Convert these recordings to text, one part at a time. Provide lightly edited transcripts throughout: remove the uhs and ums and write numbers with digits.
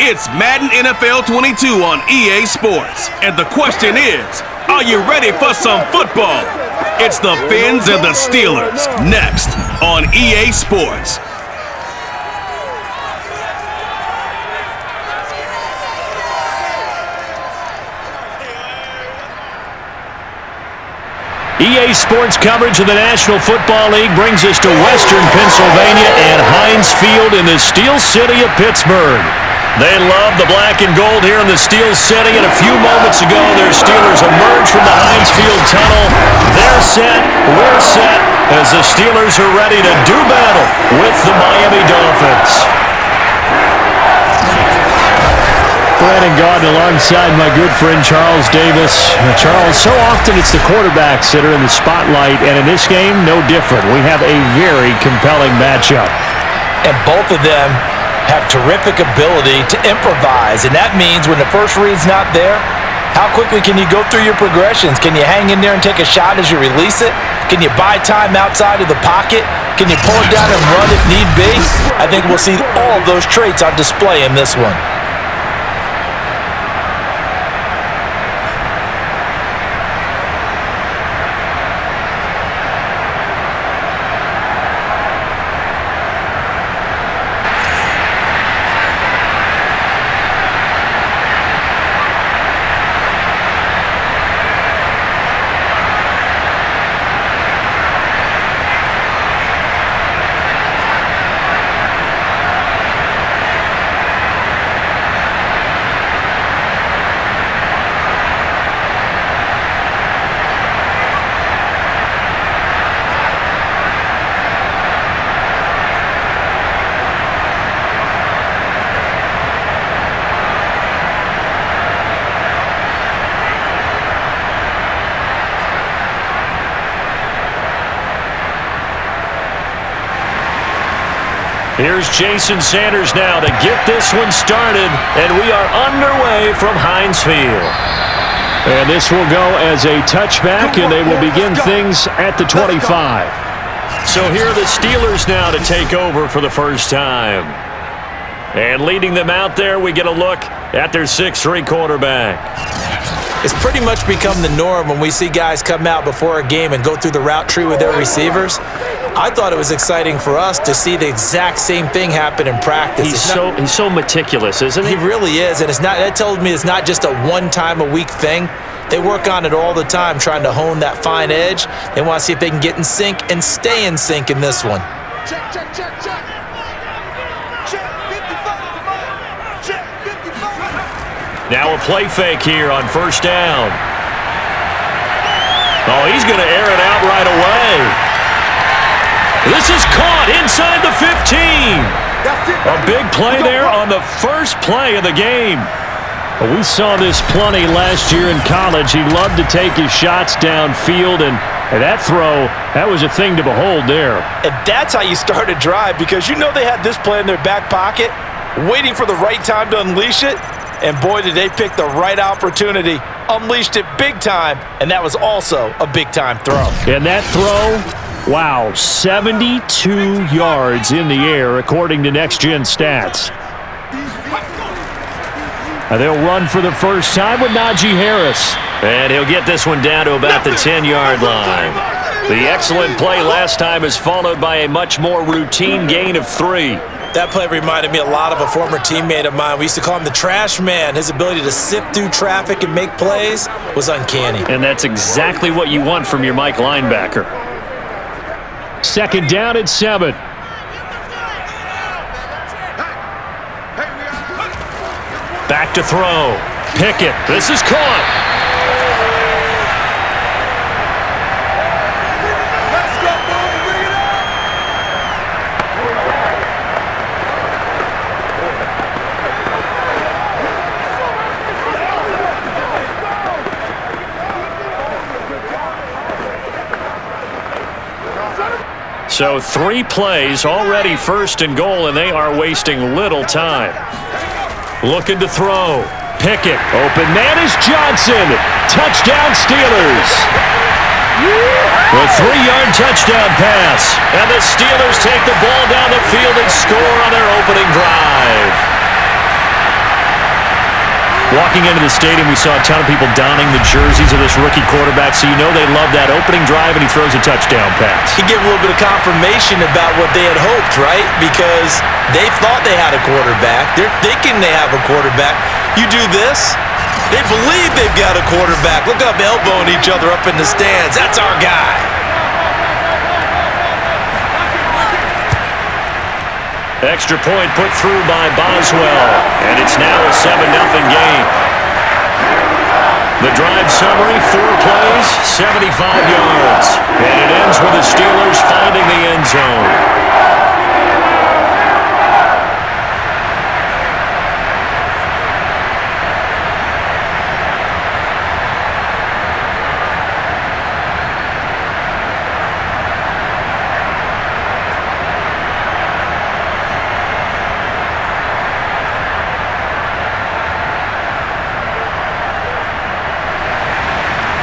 It's Madden NFL 22 on EA Sports. And the question is, are you ready for some football? It's the Fins and the Steelers, next on EA Sports. EA Sports coverage of the National Football League brings us to Western Pennsylvania and Heinz Field in the Steel City of Pittsburgh. They love the black and gold here in the Steel City, and a few moments ago, their Steelers emerged from the Heinz Field tunnel. They're set, we're set, as the Steelers are ready to do battle with the Miami Dolphins. Brandon Gaudin alongside my good friend Charles Davis. Charles, so often it's the quarterbacks that are in the spotlight, and in this game, no different. We have a very compelling matchup. And both of them have terrific ability to improvise, and that means when the first read's not there, how quickly can you go through your progressions? Can you hang in there and take a shot as you release it? Can you buy time outside of the pocket? Can you pull it down and run if need be? I think we'll see all of those traits on display in this one. Here's Jason Sanders now to get this one started, and we are underway from Heinz Field. And this will go as a touchback, and they will begin things at the 25. So here are the Steelers now to take over for the first time. And leading them out there, we get a look at their 6'3" quarterback. It's pretty much become the norm when we see guys come out before a game and go through the route tree with their receivers. I thought it was exciting for us to see the exact same thing happen in practice. He's so meticulous, isn't he? He really is, and that tells me it's not just a one-time-a-week thing. They work on it all the time, trying to hone that fine edge. They want to see if they can get in sync and stay in sync in this one. Check. Check 55. Check 55. Now a play fake here on first down. Oh, he's going to air it out right away. This is caught inside the 15. A big play there on the first play of the game. We saw this plenty last year in college. He loved to take his shots downfield, and that throw, that was a thing to behold there. And that's how you start a drive, because you know they had this play in their back pocket, waiting for the right time to unleash it. And boy, did they pick the right opportunity, unleashed it big time, and that was also a big-time throw. And that throw, wow, 72 yards in the air, according to Next Gen Stats. They'll run for the first time with Najee Harris. And he'll get this one down to about the 10-yard line. The excellent play last time is followed by a much more routine gain of 3. That play reminded me a lot of a former teammate of mine. We used to call him the trash man. His ability to sift through traffic and make plays was uncanny. And that's exactly what you want from your Mike linebacker. Second down at 7. Back to throw. Pickett. This is caught. So 3 plays, already first and goal, and they are wasting little time. Looking to throw. Pickett. Open man is Johnson. Touchdown Steelers. A 3-yard touchdown pass. And the Steelers take the ball down the field and score on their opening drive. Walking into the stadium, we saw a ton of people donning the jerseys of this rookie quarterback, so you know they love that opening drive, and he throws a touchdown pass. He gave a little bit of confirmation about what they had hoped, right? Because they thought they had a quarterback. They're thinking they have a quarterback. You do this, they believe they've got a quarterback. Look up, elbowing each other up in the stands. That's our guy. Extra point put through by Boswell, and it's now a 7-0 game. The drive summary, 4 plays, 75 yards. And it ends with the Steelers finding the end zone.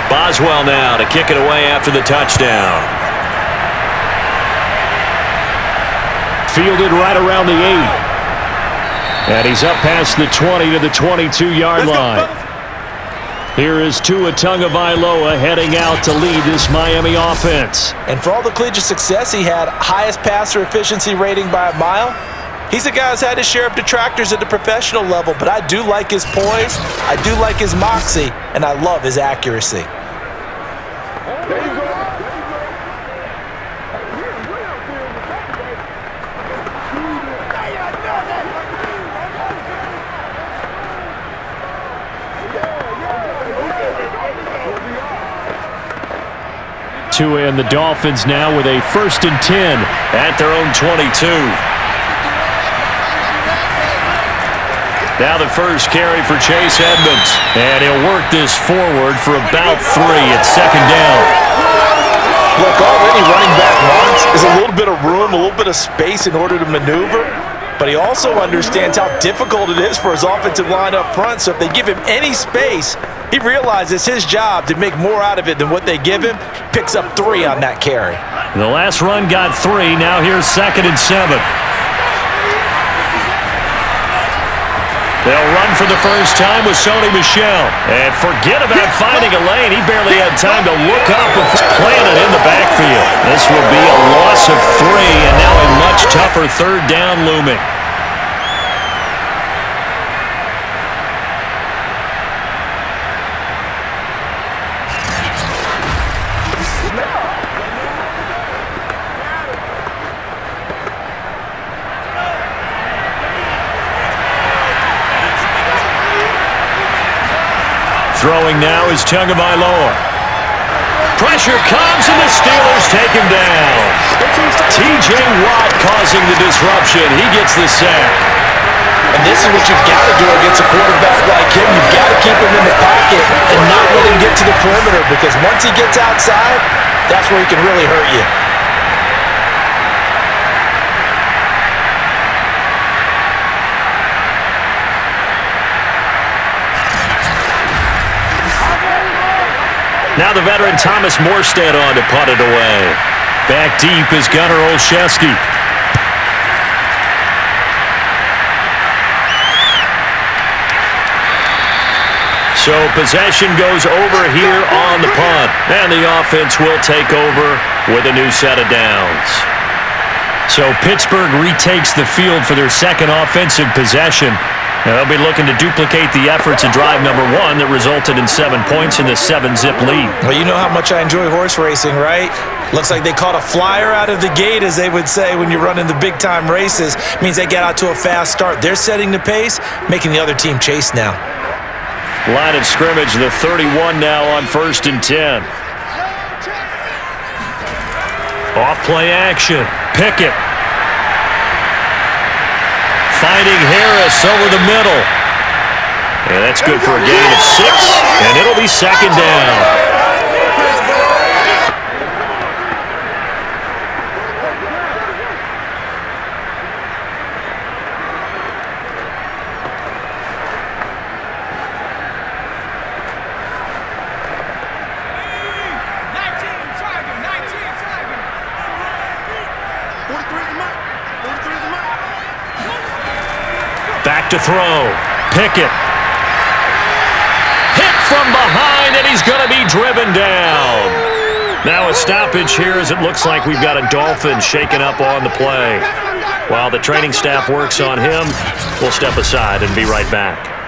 Boswell now to kick it away after the touchdown. Fielded right around the 8. And he's up past the 20 to the 22-yard line. Here is Tua Tagovailoa heading out to lead this Miami offense. And for all the collegiate success he had, highest passer efficiency rating by a mile, he's a guy who's had his share of detractors at the professional level, but I do like his poise, I do like his moxie, and I love his accuracy. Tua and the Dolphins now with a 1st and 10 at their own 22. Now the first carry for Chase Edmonds. And he'll work this forward for about 3 at 2nd down. Look, all any running back wants is a little bit of room, a little bit of space in order to maneuver. But he also understands how difficult it is for his offensive line up front. So if they give him any space, he realizes his job to make more out of it than what they give him. Picks up 3 on that carry. The last run got 3. Now here's 2nd and 7. They'll run for the first time with Sony Michel. And forget about finding a lane. He barely had time to look up and plant it in the backfield. This will be a loss of 3, and now a much tougher 3rd down looming. Throwing now is Tagovailoa. Pressure comes, and the Steelers take him down. T.J. Watt causing the disruption. He gets the sack. And this is what you've got to do against a quarterback like him. You've got to keep him in the pocket and not let him get to the perimeter, because once he gets outside, that's where he can really hurt you. Now the veteran Thomas Morstead on to punt it away. Back deep is Gunnar Olszewski. So possession goes over here on the punt. And the offense will take over with a new set of downs. So Pittsburgh retakes the field for their 2nd offensive possession. And they'll be looking to duplicate the efforts of drive number 1 that resulted in 7 points in the 7-zip lead. Well, you know how much I enjoy horse racing, right? Looks like they caught a flyer out of the gate, as they would say when you're running the big-time races. Means they get out to a fast start. They're setting the pace, making the other team chase now. Line of scrimmage, the 31 now on 1st and 10. Off play action. Pickett. Finding Harris over the middle. And that's good for a gain of 6, and it'll be 2nd down. Back to throw. Pickett. from behind, and he's going to be driven down. Now a stoppage here as it looks like we've got a Dolphin shaken up on the play. While the training staff works on him, we'll step aside and be right back.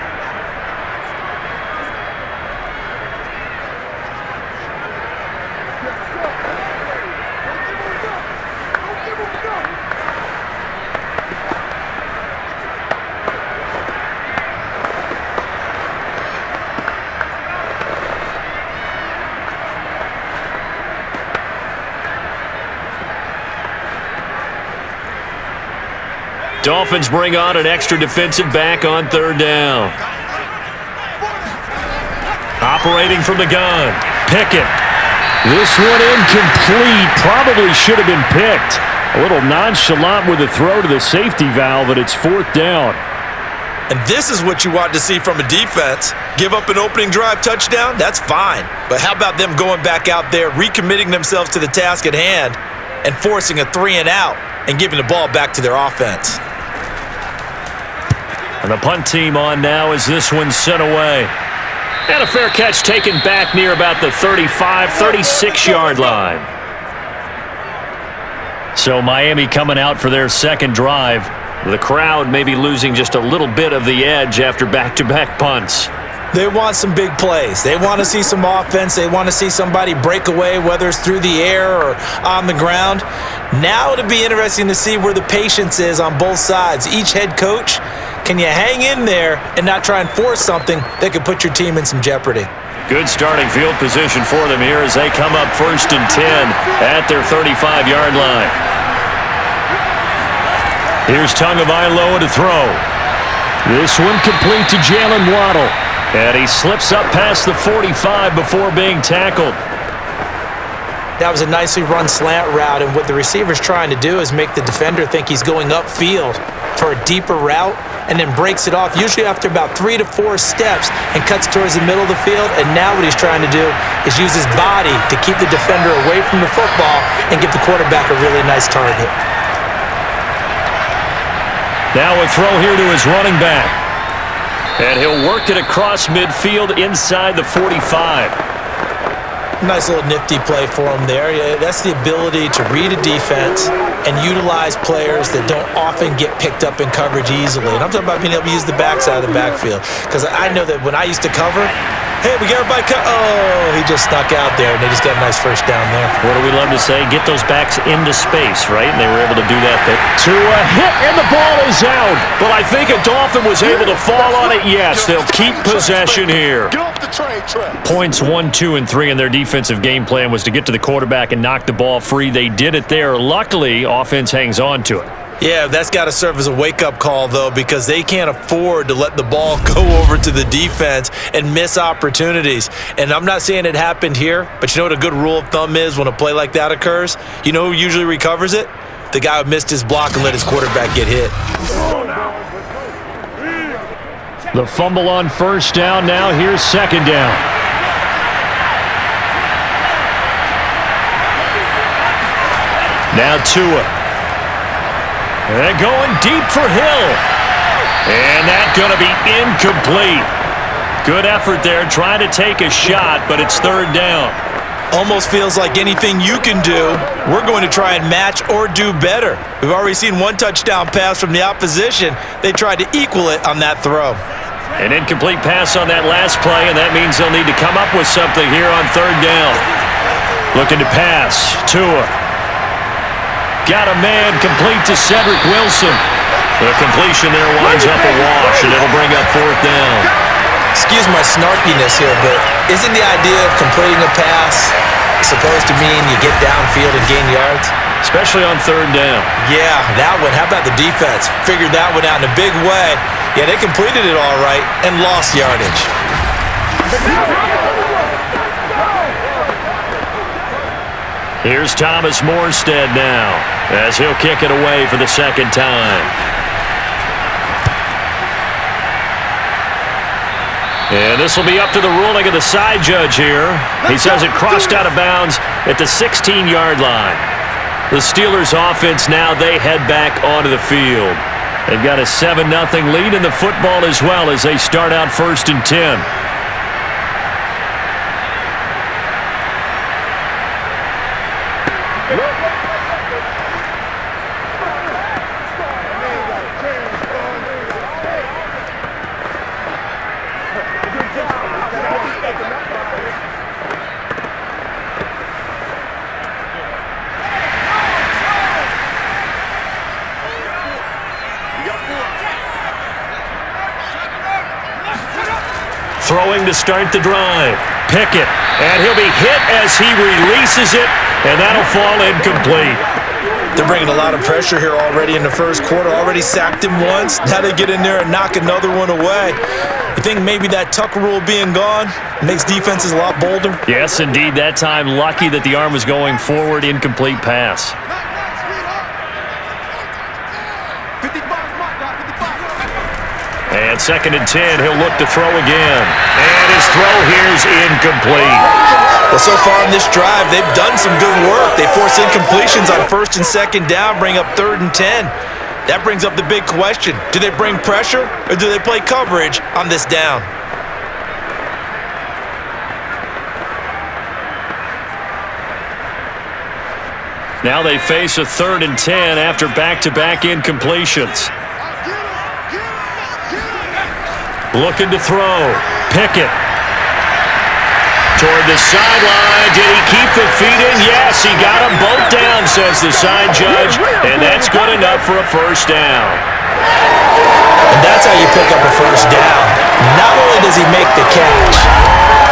Dolphins bring on an extra defensive back on third down. Operating from the gun. Pickett. This one incomplete. Probably should have been picked. A little nonchalant with the throw to the safety valve, and it's fourth down. And this is what you want to see from a defense. Give up an opening drive touchdown, that's fine. But how about them going back out there, recommitting themselves to the task at hand, and forcing a 3-and-out and giving the ball back to their offense. And the punt team on now as this one's sent away. And a fair catch taken back near about the 35, 36-yard line. So Miami coming out for their second drive. The crowd may be losing just a little bit of the edge after back-to-back punts. They want some big plays. They want to see some offense. They want to see somebody break away, whether it's through the air or on the ground. Now it'll be interesting to see where the patience is on both sides. Each head coach, can you hang in there and not try and force something that could put your team in some jeopardy? Good starting field position for them here as they come up 1st and 10 at their 35-yard line. Here's Tagovailoa to throw. This one complete to Jalen Waddle. And he slips up past the 45 before being tackled. That was a nicely run slant route, and what the receiver's trying to do is make the defender think he's going upfield for a deeper route and then breaks it off, usually after about 3 to 4 steps, and cuts towards the middle of the field. And now what he's trying to do is use his body to keep the defender away from the football and give the quarterback a really nice target. Now a throw here to his running back. And he'll work it across midfield inside the 45. Nice little nifty play for him there. Yeah, that's the ability to read a defense and utilize players that don't often get picked up in coverage easily. And I'm talking about being able to use the backside of the backfield. Because I know that when I used to cover, hey, we got everybody oh, he just snuck out there, and they just got a nice first down there. What do we love to say? Get those backs into space, right? And they were able to do that. To a hit, and the ball is out. But I think a Dolphin was able to fall on it. Yes, they'll keep possession here. Get off the train track. Points 1, 2, and 3 in their defensive game plan was to get to the quarterback and knock the ball free. They did it there. Luckily, offense hangs on to it. Yeah, that's got to serve as a wake-up call, though, because they can't afford to let the ball go over to the defense and miss opportunities. And I'm not saying it happened here, but you know what a good rule of thumb is when a play like that occurs? You know who usually recovers it? The guy who missed his block and let his quarterback get hit. The fumble on first down. Now here's second down. Now Tua. And going deep for Hill. And that's going to be incomplete. Good effort there, trying to take a shot, but it's third down. Almost feels like anything you can do, we're going to try and match or do better. We've already seen one touchdown pass from the opposition. They tried to equal it on that throw. An incomplete pass on that last play, and that means they'll need to come up with something here on third down. Looking to pass. Tua. Got a man complete to Cedric Wilson. The completion there winds up a wash, and it'll bring up fourth down. Excuse my snarkiness here, but isn't the idea of completing a pass supposed to mean you get downfield and gain yards? Especially on third down. Yeah, that one. How about the defense? Figured that one out in a big way. Yeah, they completed it all right and lost yardage. Here's Thomas Morstead now as he'll kick it away for the second time. And this will be up to the ruling of the side judge here. He says it crossed out of bounds at the 16-yard line. The Steelers offense now, they head back onto the field. They've got a 7-0 lead in the football as well as they start out 1st and 10. Throwing to start the drive. Pickett, and he'll be hit as he releases it, and that'll fall incomplete. They're bringing a lot of pressure here already in the first quarter. Already sacked him once. Now they get in there and knock another one away. You think maybe that tuck rule being gone makes defenses a lot bolder? Yes, indeed. That time, lucky that the arm was going forward. Incomplete pass. 55. And 2nd and 10, he'll look to throw again. And his throw here's incomplete. Well, so far in this drive, they've done some good work. They force incompletions on 1st and 2nd down, bring up 3rd and 10. That brings up the big question. Do they bring pressure or do they play coverage on this down? Now they face a 3rd and 10 after back-to-back incompletions. Looking to throw. Pickett. Toward the sideline. Did he keep the feet in? Yes, he got them both down, says the side judge. And that's good enough for a first down. And that's how you pick up a first down. Not only does he make the catch,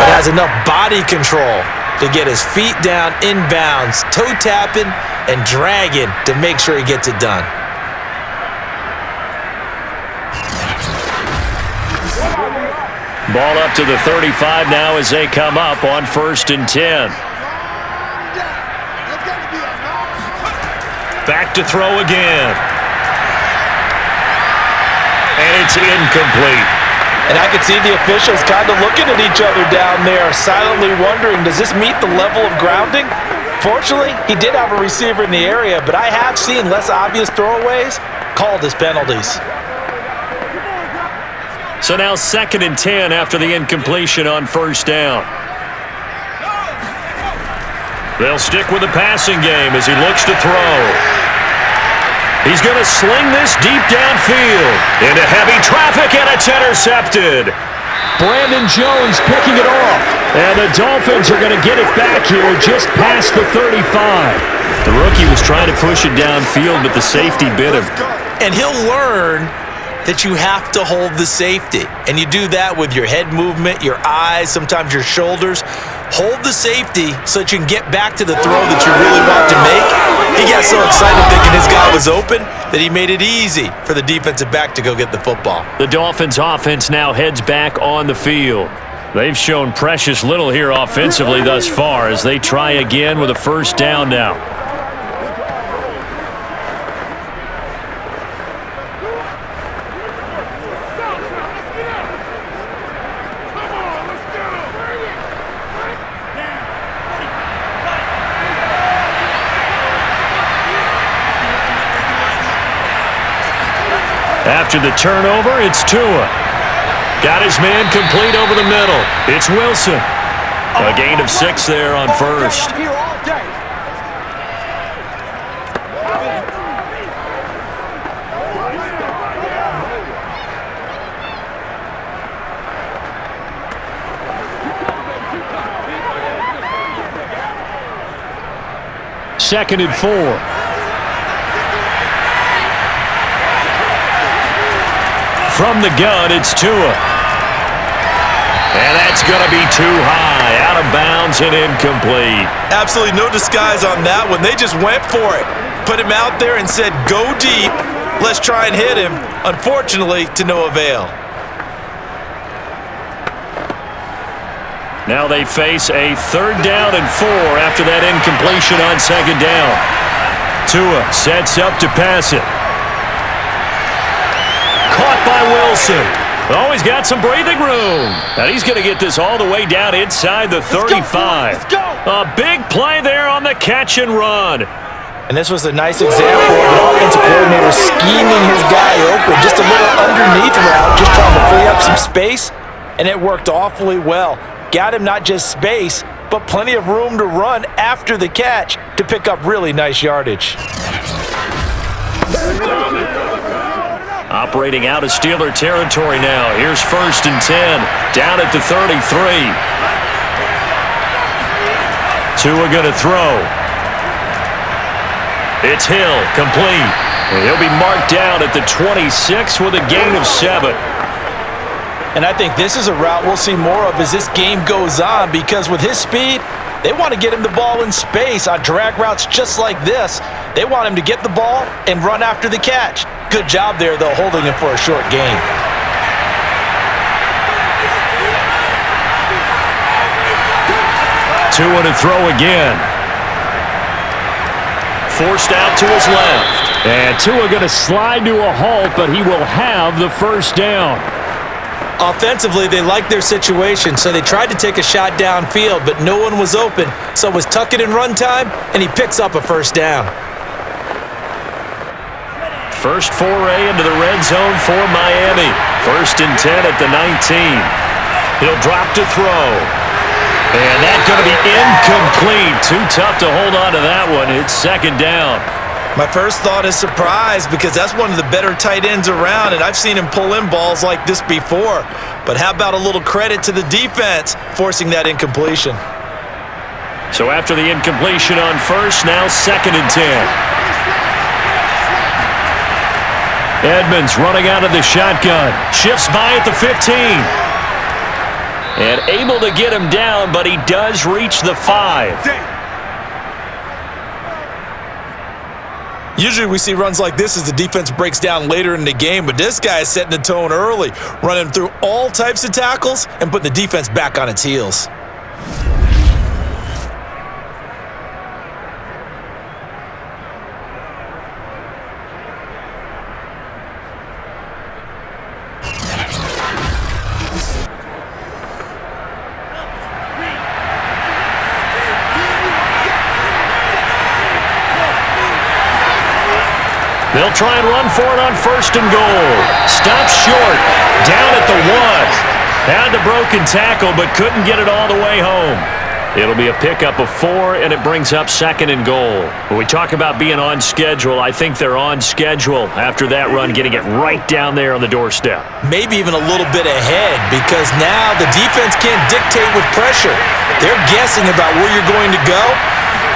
but has enough body control to get his feet down inbounds, toe tapping and dragging to make sure he gets it done. Ball up to the 35 now as they come up on 1st and 10. Back to throw again. And it's incomplete. And I could see the officials kind of looking at each other down there, silently wondering, does this meet the level of grounding? Fortunately, he did have a receiver in the area, but I have seen less obvious throwaways called as penalties. So now 2nd and 10 after the incompletion on 1st down. They'll stick with the passing game as he looks to throw. He's going to sling this deep downfield into heavy traffic, and it's intercepted. Brandon Jones picking it off. And the Dolphins are going to get it back here just past the 35. The rookie was trying to push it downfield, but the safety bit him. And he'll learn that you have to hold the safety. And you do that with your head movement, your eyes, sometimes your shoulders. Hold the safety so that you can get back to the throw that you really want to make. He got so excited thinking his guy was open that he made it easy for the defensive back to go get the football. The Dolphins offense now heads back on the field. They've shown precious little here offensively thus far as they try again with a first down now. After the turnover, it's Tua. Got his man complete over the middle. It's Wilson. A gain of 6 there on first. Second and 4. From the gun, it's Tua. And that's going to be too high, out of bounds and incomplete. Absolutely no disguise on that one. They just went for it. Put him out there and said, go deep. Let's try and hit him. Unfortunately, to no avail. Now they face a 3rd down and 4 after that incompletion on 2nd down. Tua sets up to pass it. Caught by Wilson. Oh, he's got some breathing room. And he's going to get this all the way down inside the 35. Let's go. A big play there on the catch and run. And this was a nice example of an offensive coordinator scheming his guy open. Just a little underneath route, just trying to free up some space. And it worked awfully well. Got him not just space, but plenty of room to run after the catch to pick up really nice yardage. Operating out of Steeler territory now. Here's 1st and 10. Down at the 33. Tua going to throw. It's Hill, complete. And he'll be marked down at the 26 with a gain of 7. And I think this is a route we'll see more of as this game goes on, because with his speed, they want to get him the ball in space on drag routes just like this. They want him to get the ball and run after the catch. Good job there, though, holding him for a short gain. Tua to throw again. Forced out to his left. And Tua going to slide to a halt, but he will have the first down. Offensively, they liked their situation, so they tried to take a shot downfield, but no one was open. So it was tuck it in run time, and he picks up a first down. First foray into the red zone for Miami. 1st and 10 at the 19. He'll drop to throw. And that's going to be incomplete. Too tough to hold on to that one. It's 2nd down. My first thought is surprise, because that's one of the better tight ends around, and I've seen him pull in balls like this before. But how about a little credit to the defense forcing that incompletion? So after the incompletion on first, now 2nd and 10. Edmonds running out of the shotgun. Shifts by at the 15. And able to get him down, but he does reach the 5. Usually we see runs like this as the defense breaks down later in the game, but this guy is setting the tone early, running through all types of tackles and putting the defense back on its heels. They'll try and run for it on 1st and goal. Stops short. Down at the 1. Had the broken tackle, but couldn't get it all the way home. It'll be a pickup of 4, and it brings up 2nd and goal. When we talk about being on schedule, I think they're on schedule after that run, getting it right down there on the doorstep. Maybe even a little bit ahead, because now the defense can't dictate with pressure. They're guessing about where you're going to go.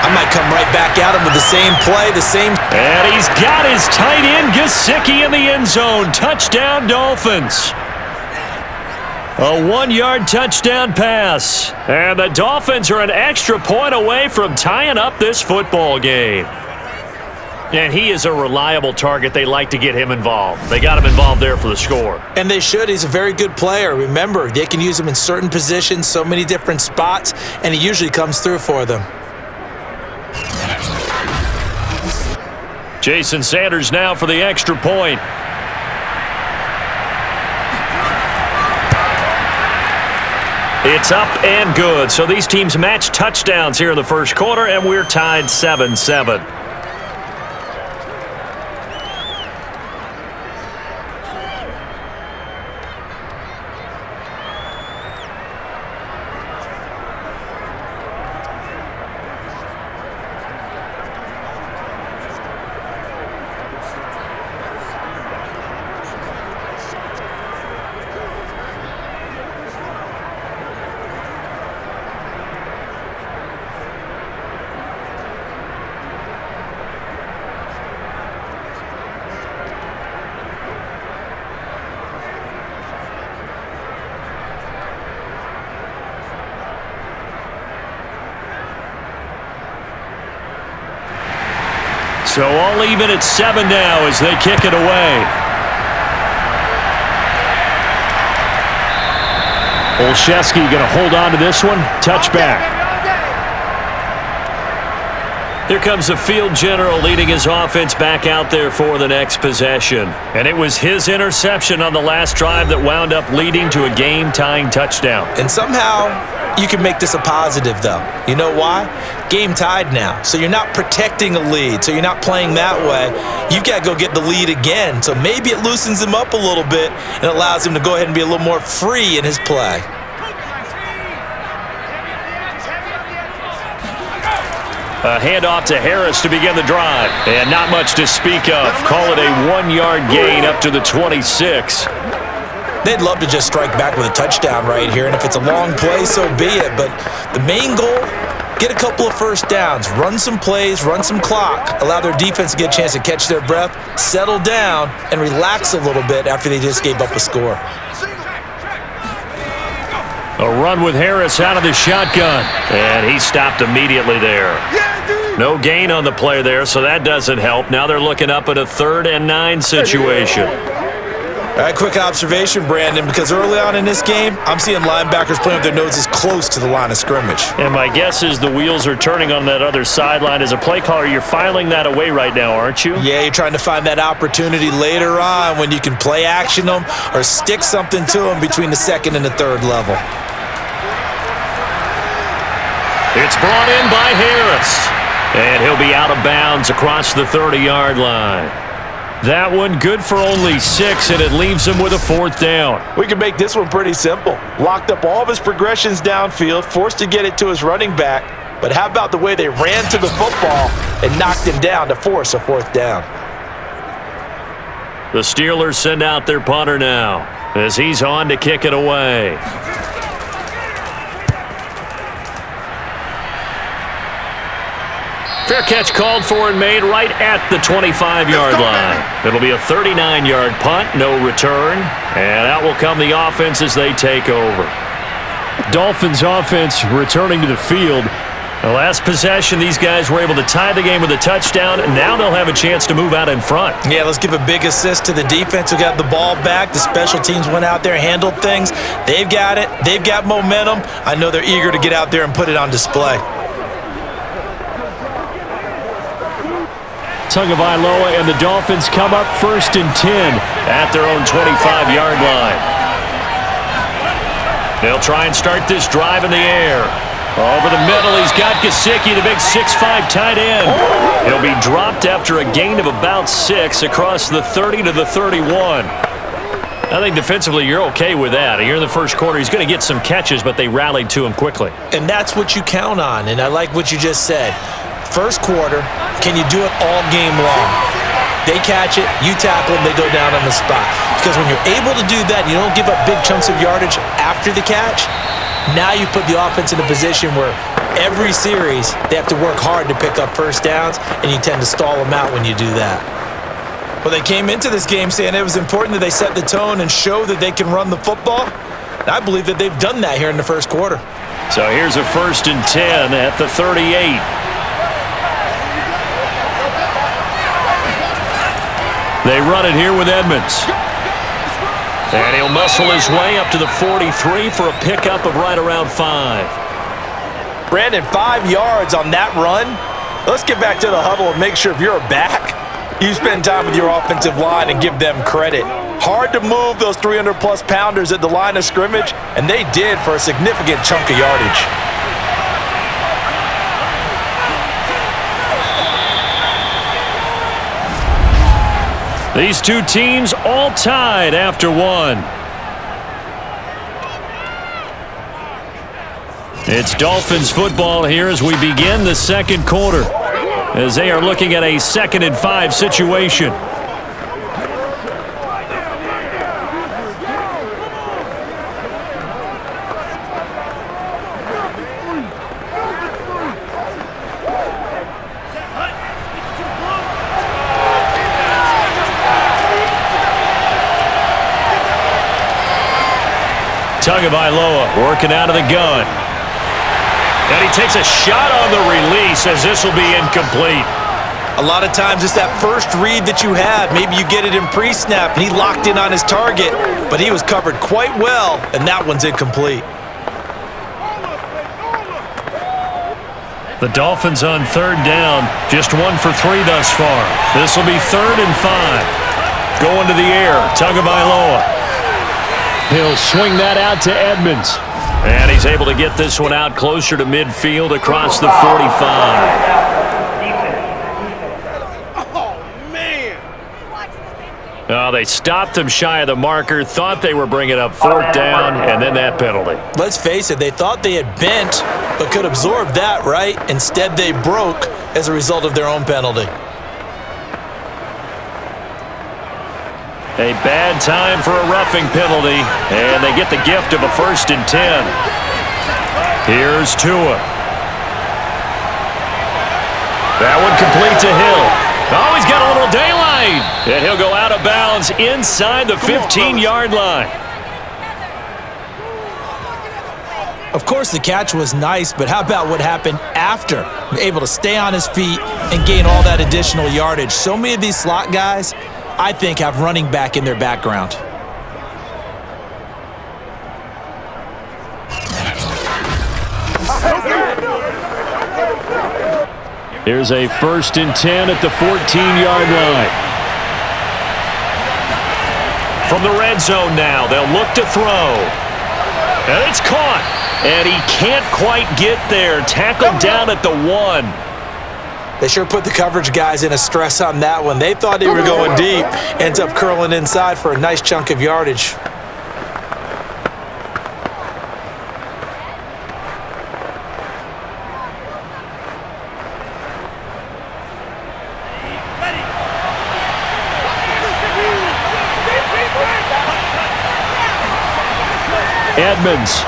I might come right back at him with the same play, the same... And he's got his tight end, Gesicki, in the end zone. Touchdown, Dolphins. A 1-yard touchdown pass. And the Dolphins are an extra point away from tying up this football game. And he is a reliable target. They like to get him involved. They got him involved there for the score. And they should. He's a very good player. Remember, they can use him in certain positions, so many different spots, and he usually comes through for them. Jason Sanders now for the extra point. It's up and good. So these teams match touchdowns here in the first quarter, and we're tied 7-7. So all even at 7 now as they kick it away. Olszewski going to hold on to this one. Touchback. Here comes the field general leading his offense back out there for the next possession. And it was his interception on the last drive that wound up leading to a game-tying touchdown. And somehow you can make this a positive, though. You know why? Game tied now. So you're not protecting a lead. So you're not playing that way. You've got to go get the lead again. So maybe it loosens him up a little bit and allows him to go ahead and be a little more free in his play. A handoff to Harris to begin the drive. And not much to speak of. Call it a 1-yard gain up to the 26. They'd love to just strike back with a touchdown right here, and if it's a long play, so be it. But the main goal, get a couple of first downs, run some plays, run some clock, allow their defense to get a chance to catch their breath, settle down, and relax a little bit after they just gave up a score. A run with Harris out of the shotgun, and he stopped immediately there. No gain on the play there, so that doesn't help. Now they're looking up at a 3rd and 9 situation. All right, quick observation, Brandon, because early on in this game, I'm seeing linebackers playing with their noses close to the line of scrimmage. And my guess is the wheels are turning on that other sideline. As a play caller, you're filing that away right now, aren't you? Yeah, you're trying to find that opportunity later on when you can play action them or stick something to them between the 2nd and the 3rd level. It's brought in by Harris. And he'll be out of bounds across the 30-yard line. That one good for only 6, and it leaves him with a 4th down. We can make this one pretty simple. Locked up all of his progressions downfield, forced to get it to his running back. But how about the way they ran to the football and knocked him down to force a 4th down? The Steelers send out their punter now as he's on to kick it away. Fair catch called for and made right at the 25-yard line. It'll be a 39-yard punt, no return. And out will come the offense as they take over. Dolphins offense returning to the field. The last possession, these guys were able to tie the game with a touchdown, and now they'll have a chance to move out in front. Yeah, let's give a big assist to the defense who got the ball back. The special teams went out there, handled things. They've got it. They've got momentum. I know they're eager to get out there and put it on display. Tagovailoa and the Dolphins come up 1st and 10 at their own 25-yard line. They'll try and start this drive in the air. Over the middle, he's got Gesicki, the big 6'5" tight end. He'll be dropped after a gain of about 6 across the 30 to the 31. I think defensively you're okay with that. Here in the first quarter, he's going to get some catches, but they rallied to him quickly. And that's what you count on, and I like what you just said. First quarter, can you do it all game long? They catch it, you tackle them, they go down on the spot. Because when you're able to do that, you don't give up big chunks of yardage after the catch, now you put the offense in a position where every series they have to work hard to pick up first downs, and you tend to stall them out when you do that. Well, they came into this game saying it was important that they set the tone and show that they can run the football. And I believe that they've done that here in the first quarter. So here's a 1st and 10 at the 38. They run it here with Edmonds. And he'll muscle his way up to the 43 for a pickup of right around 5. Brandon, 5 yards on that run. Let's get back to the huddle and make sure if you're a back, you spend time with your offensive line and give them credit. Hard to move those 300-plus pounders at the line of scrimmage, and they did for a significant chunk of yardage. These two teams all tied after one. It's Dolphins football here as we begin the second quarter, as they are looking at a 2nd and 5 situation. Tagovailoa working out of the gun. And he takes a shot on the release as this will be incomplete. A lot of times it's that first read that you have. Maybe you get it in pre-snap and he locked in on his target, but he was covered quite well, and that one's incomplete. The Dolphins on 3rd down, just 1 for 3 thus far. This will be 3rd and 5. Going to the air, Tagovailoa. He'll swing that out to Edmonds. And he's able to get this one out closer to midfield across the 45. Oh, they stopped him shy of the marker, thought they were bringing up 4th down, and then that penalty. Let's face it, they thought they had bent but could absorb that, right? Instead, they broke as a result of their own penalty. A bad time for a roughing penalty, and they get the gift of a 1st and 10. Here's Tua. That one complete to Hill. Oh, he's got a little daylight. And he'll go out of bounds inside the 15-yard line. Of course, the catch was nice, but how about what happened after? Able to stay on his feet and gain all that additional yardage. So many of these slot guys, I think, have running back in their background. Here's a 1st and 10 at the 14-yard line. From the red zone now, they'll look to throw. And it's caught. And he can't quite get there. Tackled down at the 1. They sure put the coverage guys in a stress on that one. They thought they were going deep. Ends up curling inside for a nice chunk of yardage. Edmonds.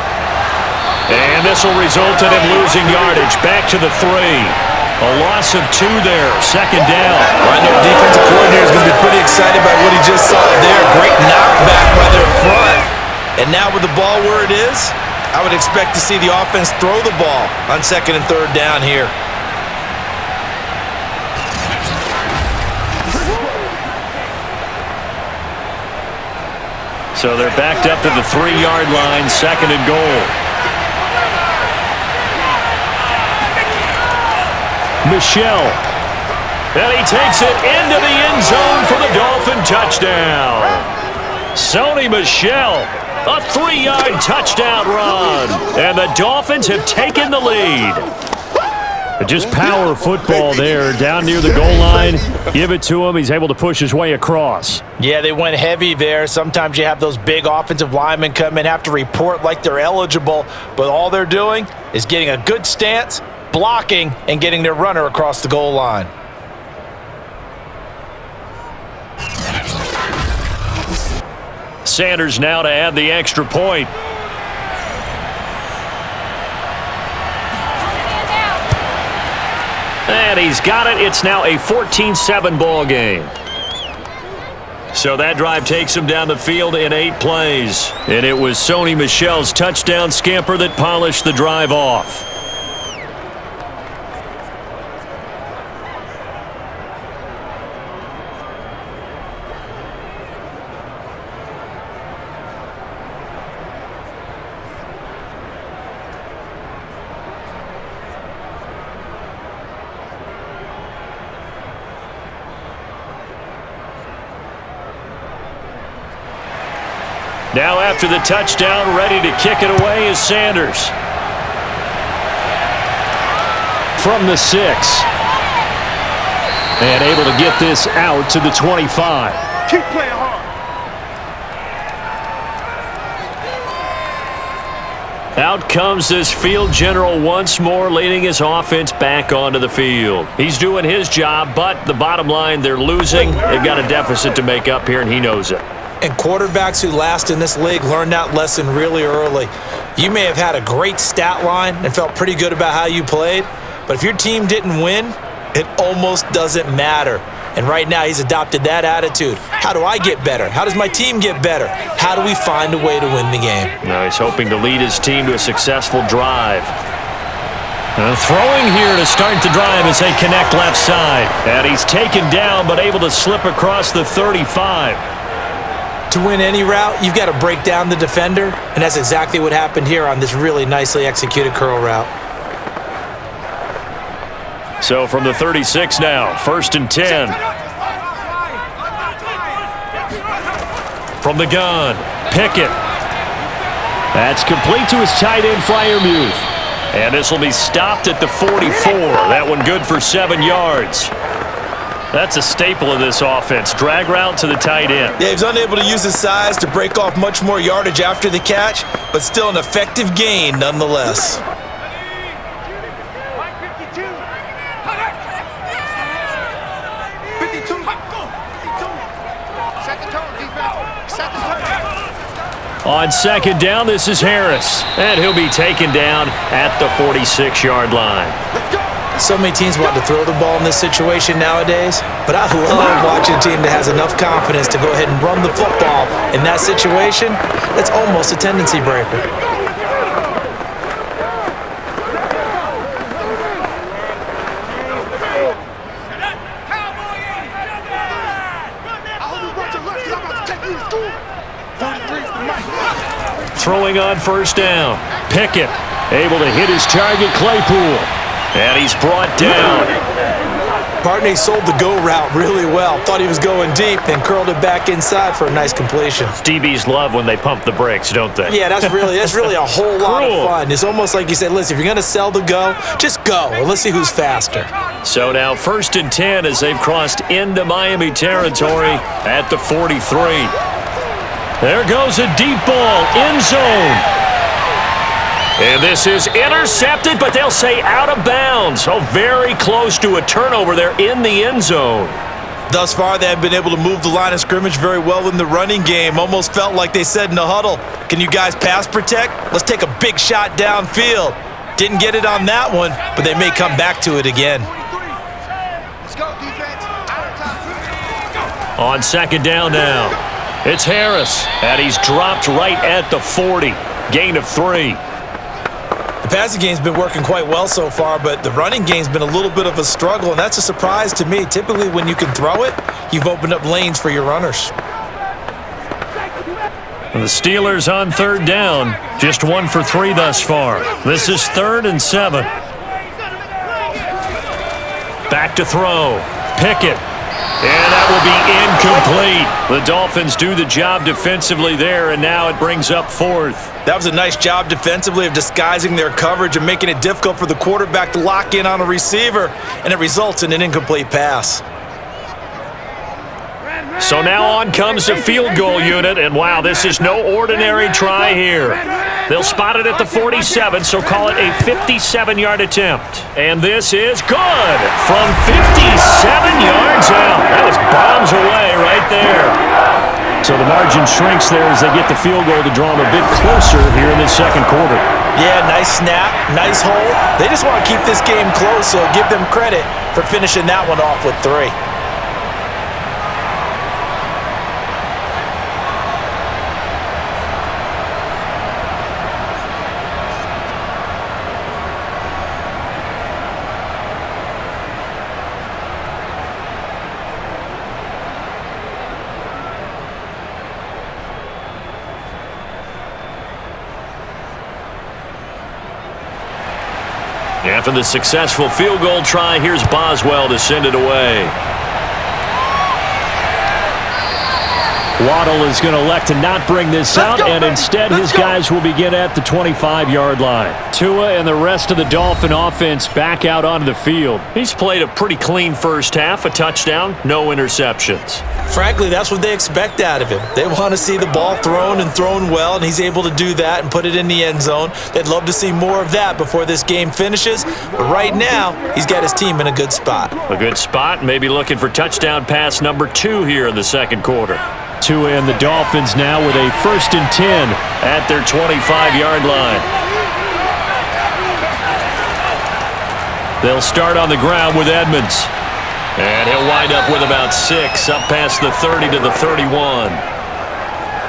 And this will result in him losing yardage. Back to the 3. A loss of 2 there. 2nd down. Right there, defensive coordinator is going to be pretty excited by what he just saw there. Great knockback by their front. And now with the ball where it is, I would expect to see the offense throw the ball on 2nd and 3rd down here. So they're backed up to the 3-yard line, 2nd and goal. Michel. And he takes it into the end zone for the Dolphin touchdown. Sony Michel, a 3-yard touchdown run. And the Dolphins have taken the lead. Just power football there, down near the goal line. Give it to him. He's able to push his way across. Yeah, they went heavy there. Sometimes you have those big offensive linemen come in, have to report like they're eligible, but all they're doing is getting a good stance, blocking, and getting their runner across the goal line. Sanders now to add the extra point. And he's got it. It's now a 14-7 ball game. So that drive takes him down the field in 8 plays. And it was Sony Michel's touchdown scamper that polished the drive off. Now after the touchdown, ready to kick it away is Sanders. From the 6. And able to get this out to the 25. Keep playing hard. Out comes this field general once more, leading his offense back onto the field. He's doing his job, but the bottom line, they're losing. They've got a deficit to make up here, and he knows it. And quarterbacks who last in this league learn that lesson really early. You may have had a great stat line and felt pretty good about how you played, but if your team didn't win, it almost doesn't matter. And right now he's adopted that attitude. How do I get better? How does my team get better? How do we find a way to win the game? Now he's hoping to lead his team to a successful drive. Throwing here to start the drive as they connect left side. And he's taken down but able to slip across the 35. To win any route, you've got to break down the defender, and that's exactly what happened here on this really nicely executed curl route. So from the 36 now, 1st and 10. From the gun, Pickett. That's complete to his tight end Freiermuth. And this will be stopped at the 44. That one good for 7 yards. That's a staple of this offense. Drag route to the tight end. Yeah, he's unable to use his size to break off much more yardage after the catch, but still an effective gain nonetheless. On second down, this is Harris. And he'll be taken down at the 46-yard line. So many teams want to throw the ball in this situation nowadays, but I love watching a team that has enough confidence to go ahead and run the football in that situation. That's almost a tendency breaker. Throwing on first down. Pickett able to hit his target, Claypool. And he's brought down. Bartney sold the go route really well. Thought he was going deep, then curled it back inside for a nice completion. DBs love when they pump the brakes, don't they? Yeah, that's really a whole lot of fun. It's almost like you said, listen, if you're going to sell the go, just go, and let's see who's faster. So now 1st and 10 as they've crossed into Miami territory at the 43. There goes a deep ball, end zone. And this is intercepted, but they'll say out of bounds. Oh, very close to a turnover there in the end zone. Thus far, they have been able to move the line of scrimmage very well in the running game. Almost felt like they said in the huddle, can you guys pass protect? Let's take a big shot downfield. Didn't get it on that one, but they may come back to it again. On second down now, it's Harris, and he's dropped right at the 40. Gain of 3. The passing game's been working quite well so far, but the running game's been a little bit of a struggle, and that's a surprise to me. Typically, when you can throw it, you've opened up lanes for your runners. And the Steelers on third down, just 1 for 3 thus far. This is 3rd and 7. Back to throw. Pickett. And that will be incomplete. The Dolphins do the job defensively there, and now it brings up 4th. That was a nice job defensively of disguising their coverage and making it difficult for the quarterback to lock in on a receiver, and it results in an incomplete pass. So now on comes the field goal unit, and wow, this is no ordinary try here. They'll spot it at the 47, so call it a 57-yard attempt. And this is good from 57 yards out. That was bombs away right there. So the margin shrinks there as they get the field goal to draw them a bit closer here in the second quarter. Yeah, nice snap, nice hold. They just want to keep this game close, so give them credit for finishing that one off with 3. After the successful field goal try, here's Boswell to send it away. Waddle is going to elect to not bring this out, and instead his guys will begin at the 25-yard line. Tua and the rest of the Dolphin offense back out onto the field. He's played a pretty clean first half, a touchdown, no interceptions. Frankly, that's what they expect out of him. They want to see the ball thrown and thrown well, and he's able to do that and put it in the end zone. They'd love to see more of that before this game finishes, but right now, he's got his team in a good spot. A good spot, maybe looking for touchdown pass number 2 here in the second quarter. Tua and the Dolphins now with a 1st and 10 at their 25-yard line. They'll start on the ground with Edmonds. And he'll wind up with about 6, up past the 30 to the 31.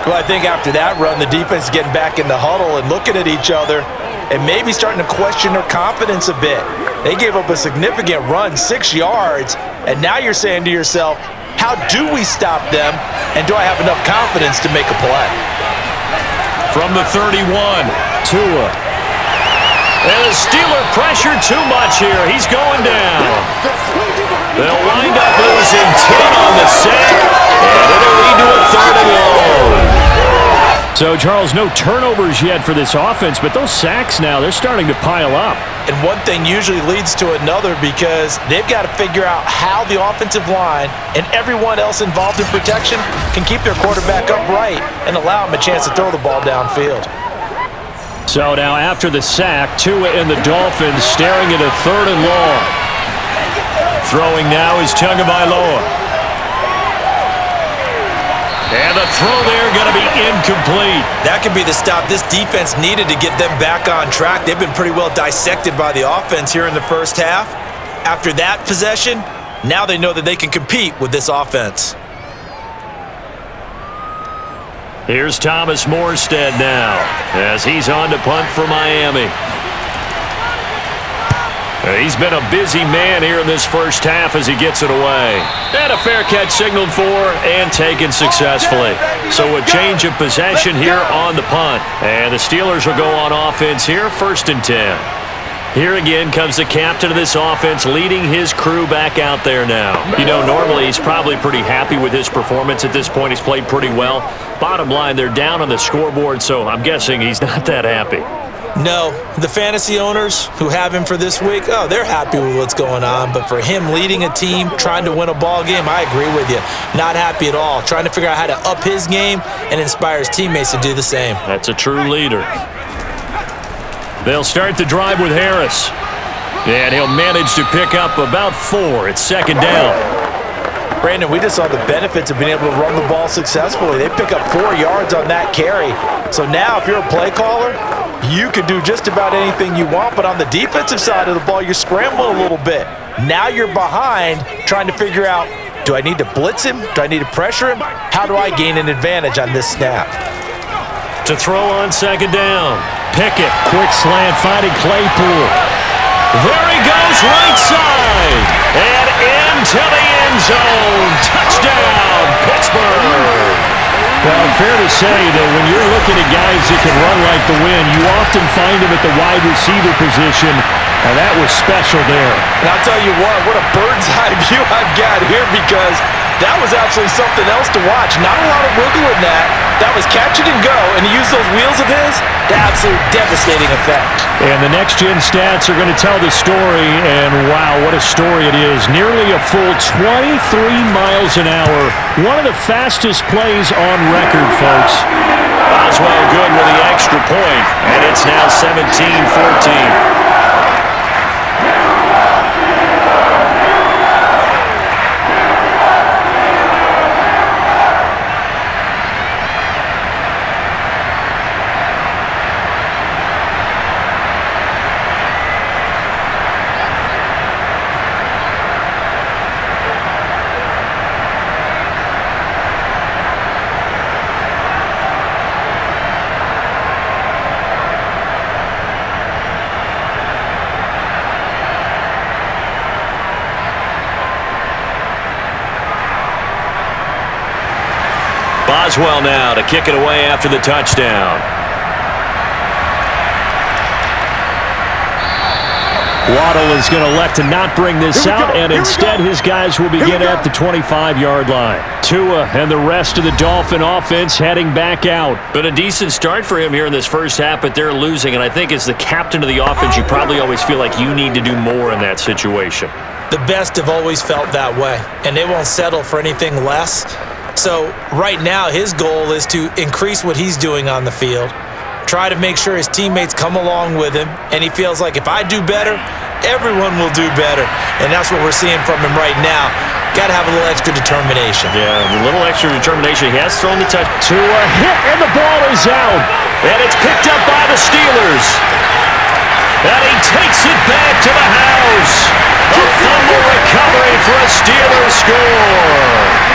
Well, I think after that run, the defense is getting back in the huddle and looking at each other and maybe starting to question their confidence a bit. They gave up a significant run, 6 yards, and now you're saying to yourself, how do we stop them, and do I have enough confidence to make a play? From the 31, Tua. And the Steeler pressure too much here. He's going down. They'll wind up losing 10 on the sack, and it'll lead to a 3rd and long. So, Charles, no turnovers yet for this offense, but those sacks now, they're starting to pile up. And one thing usually leads to another because they've got to figure out how the offensive line and everyone else involved in protection can keep their quarterback upright and allow him a chance to throw the ball downfield. So now after the sack, Tua and the Dolphins staring at a 3rd and long. Throwing now is Tagovailoa. And the throw there going to be incomplete. That could be the stop this defense needed to get them back on track. They've been pretty well dissected by the offense here in the first half. After that possession, now they know that they can compete with this offense. Here's Thomas Morstead now as he's on to punt for Miami. He's been a busy man here in this first half as he gets it away. And a fair catch signaled for and taken successfully. So a change of possession here on the punt. And the Steelers will go on offense here, 1st and 10. Here again comes the captain of this offense leading his crew back out there now. You know, normally he's probably pretty happy with his performance at this point. He's played pretty well. Bottom line, they're down on the scoreboard, so I'm guessing he's not that happy. No, the fantasy owners who have him for this week, oh, they're happy with what's going on. But for him leading a team, trying to win a ball game, I agree with you. Not happy at all. Trying to figure out how to up his game and inspire his teammates to do the same. That's a true leader. They'll start the drive with Harris. And he'll manage to pick up about 4. It's 2nd down. Brandon, we just saw the benefits of being able to run the ball successfully. They pick up 4 yards on that carry. So now if you're a play caller, you can do just about anything you want, but on the defensive side of the ball, you're scrambling a little bit. Now you're behind trying to figure out, do I need to blitz him? Do I need to pressure him? How do I gain an advantage on this snap? To throw on 2nd down. Pickett, quick slant, finding Claypool. There he goes, right side. And into the end zone. Touchdown, Pittsburgh. Well, fair to say that when you're looking at guys that can run like the wind, you often find them at the wide receiver position, and that was special there. And I'll tell you what a bird's eye view I've got here, because that was actually something else to watch. Not a lot of wiggle in that. That was catch it and go, and he used those wheels of his to absolute devastating effect. And the next-gen stats are going to tell the story, and wow, what a story it is. Nearly a full 23 miles an hour. One of the fastest plays on record, folks. Boswell good with the extra point, and it's now 17-14. Boswell now to kick it away after the touchdown. Waddle is going to elect to not bring this out, and instead his guys will begin at the 25-yard line. Tua and the rest of the Dolphin offense heading back out. Been a decent start for him here in this first half, but they're losing, and I think as the captain of the offense, you probably always feel like you need to do more in that situation. The best have always felt that way, and they won't settle for anything less. So right now his goal is to increase what he's doing on the field, try to make sure his teammates come along with him, and he feels like if I do better, everyone will do better. And that's what we're seeing from him right now. Got to have a little extra determination. Yeah, a little extra determination. He has thrown the touch to a hit, and the ball is out. And it's picked up by the Steelers. And he takes it back to the house. A fumble recovery for a Steelers score.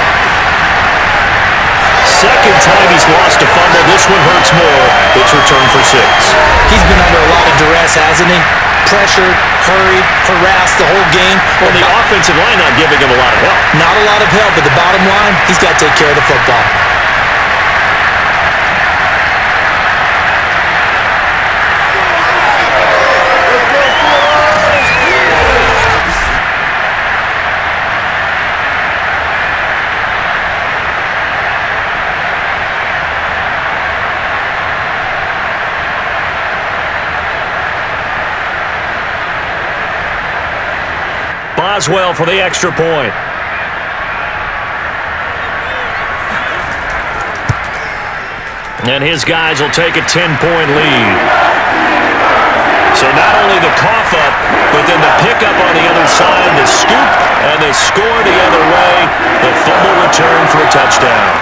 Second time he's lost a fumble. This one hurts more. It's returned for 6. He's been under a lot of duress, hasn't he? Pressured, hurried, harassed the whole game. Well, the offensive line not giving him a lot of help. Not a lot of help, but the bottom line, he's got to take care of the football. Boswell for the extra point. And his guys will take a 10-point lead. So not only the cough up, but then the pickup on the other side, the scoop, and the score the other way. The fumble return for a touchdown.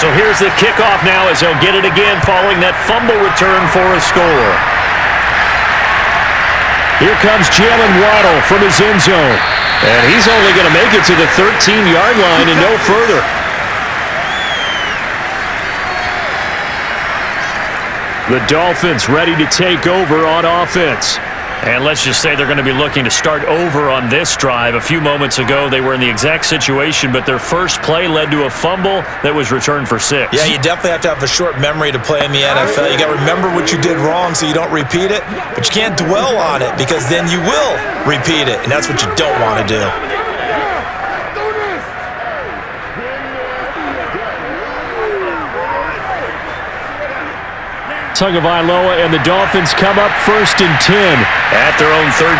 So here's the kickoff now as he'll get it again following that fumble return for a score. Here comes Jalen Waddle from his end zone. And he's only going to make it to the 13-yard line and no further. The Dolphins ready to take over on offense. And let's just say they're going to be looking to start over on this drive. A few moments ago, they were in the exact situation, but their first play led to a fumble that was returned for 6. Yeah, you definitely have to have a short memory to play in the NFL. You got to remember what you did wrong so you don't repeat it, but you can't dwell on it because then you will repeat it, and that's what you don't want to do. Tagovailoa and the Dolphins come up 1st and 10 at their own 13.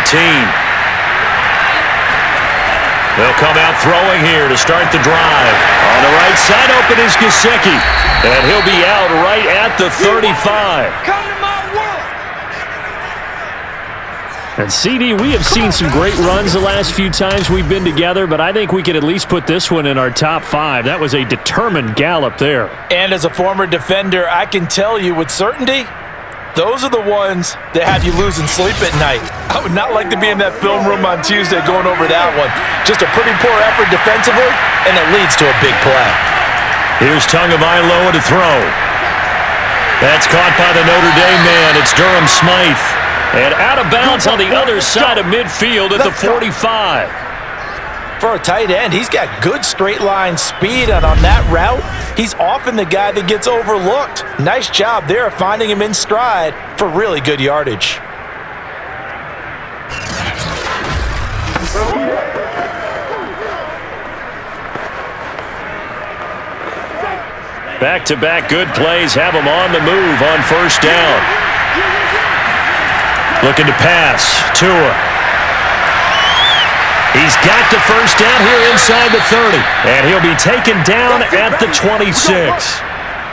They'll come out throwing here to start the drive. On the right side open is Gesicki, and he'll be out right at the 35. And CD, we have seen some great runs the last few times we've been together, but I think we could at least put this one in our top 5. That was a determined gallop there. And as a former defender, I can tell you with certainty, those are the ones that have you losing sleep at night. I would not like to be in that film room on Tuesday going over that one. Just a pretty poor effort defensively, and it leads to a big play. Here's Tagovailoa to throw. That's caught by the Notre Dame man. It's Durham Smythe. And out of bounds on the other side of midfield at the 45. For a tight end, he's got good straight line speed, and on that route, he's often the guy that gets overlooked. Nice job there finding him in stride for really good yardage. Back-to-back good plays have him on the move on 1st down. Looking to pass. Tua. He's got the 1st down here inside the 30. And he'll be taken down at the 26.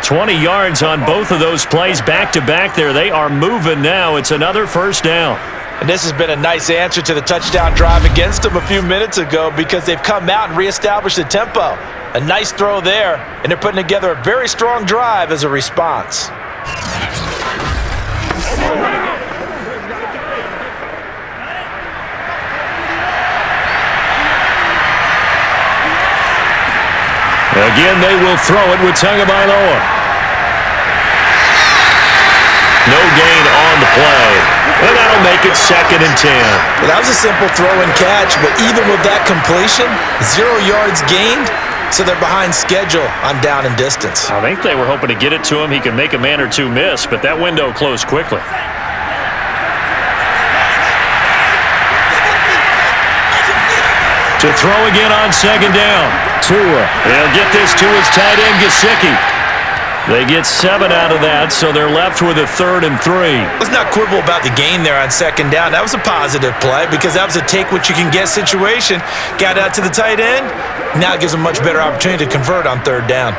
20 yards on both of those plays back-to-back there. They are moving now. It's another 1st down. And this has been a nice answer to the touchdown drive against them a few minutes ago because they've come out and reestablished the tempo. A nice throw there, and they're putting together a very strong drive as a response. Again, they will throw it with Tagovailoa. No gain on the play. And that'll make it 2nd and 10. Well, that was a simple throw and catch, but even with that completion, 0 yards gained, so they're behind schedule on down and distance. I think they were hoping to get it to him. He could make a man or two miss, but that window closed quickly. To throw again on 2nd down. Tua. They'll get this to his tight end, Gesicki. They get 7 out of that, so they're left with a 3rd and 3. Let's not quibble about the gain there on 2nd down. That was a positive play because that was a take-what-you-can-get situation. Got out to the tight end. Now it gives them a much better opportunity to convert on 3rd down.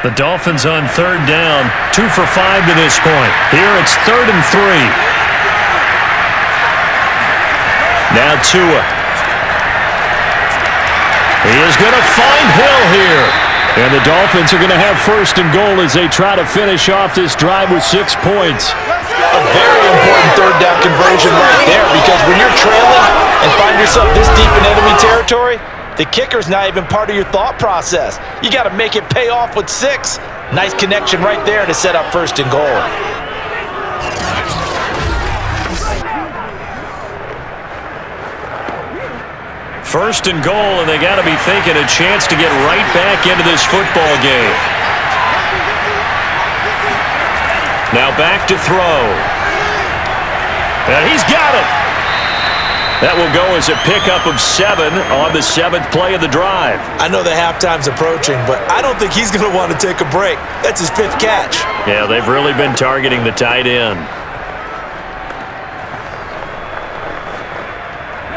The Dolphins on 3rd down, 2 for 5 to this point. Here it's 3rd and 3. Now Tua. He is going to find Hill here. And the Dolphins are going to have 1st and goal as they try to finish off this drive with 6 points. A very important 3rd down conversion right there because when you're trailing and find yourself this deep in enemy territory, the kicker's not even part of your thought process. You got to make it pay off with 6. Nice connection right there to set up 1st and goal. First and goal, and they got to be thinking a chance to get right back into this football game. Now back to throw. And he's got it. That will go as a pickup of 7 on the 7th play of the drive. I know the halftime's approaching, but I don't think he's going to want to take a break. That's his 5th catch. Yeah, they've really been targeting the tight end.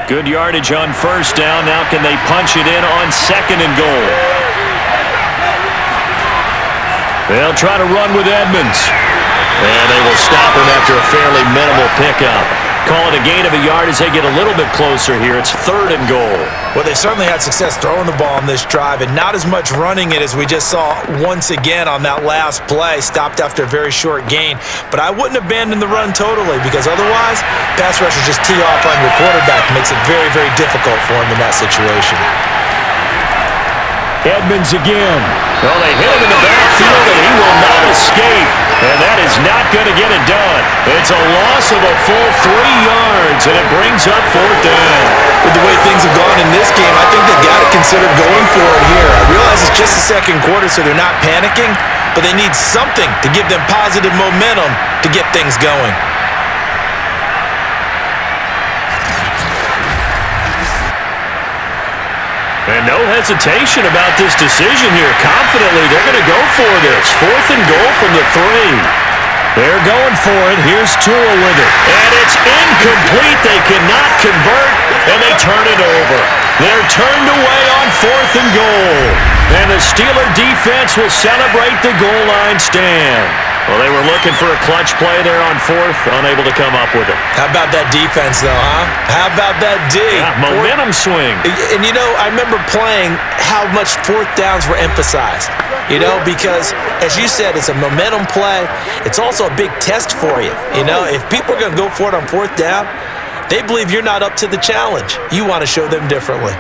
Good yardage on 1st down. Now can they punch it in on 2nd and goal? They'll try to run with Edmonds. And they will stop him after a fairly minimal pickup. Call it a gain of a yard as they get a little bit closer here. It's 3rd and goal. Well, they certainly had success throwing the ball on this drive and not as much running it as we just saw once again on that last play. Stopped after a very short gain. But I wouldn't abandon the run totally because otherwise, pass rushers just tee off on your quarterback. Makes it very, very difficult for him in that situation. Edmonds again. Well, they hit him in the backfield, and he will not escape. And that is not going to get it done. It's a loss of a full 3 yards, and it brings up 4th down. With the way things have gone in this game, I think they've got to consider going for it here. I realize it's just the second quarter, so they're not panicking, but they need something to give them positive momentum to get things going. And no hesitation about this decision here. Confidently, they're going to go for this. 4th and goal from the 3. They're going for it. Here's Tua with it. And it's incomplete. They cannot convert, and they turn it over. They're turned away on 4th and goal. And the Steeler defense will celebrate the goal line stand. Well, they were looking for a clutch play there on 4th, unable to come up with it. How about that defense, though, huh? How about that D? Yeah, momentum swing. And, you know, I remember playing how much 4th downs were emphasized, you know, because, as you said, it's a momentum play. It's also a big test for you. You know, if people are going to go for it on 4th down, they believe you're not up to the challenge. You want to show them differently.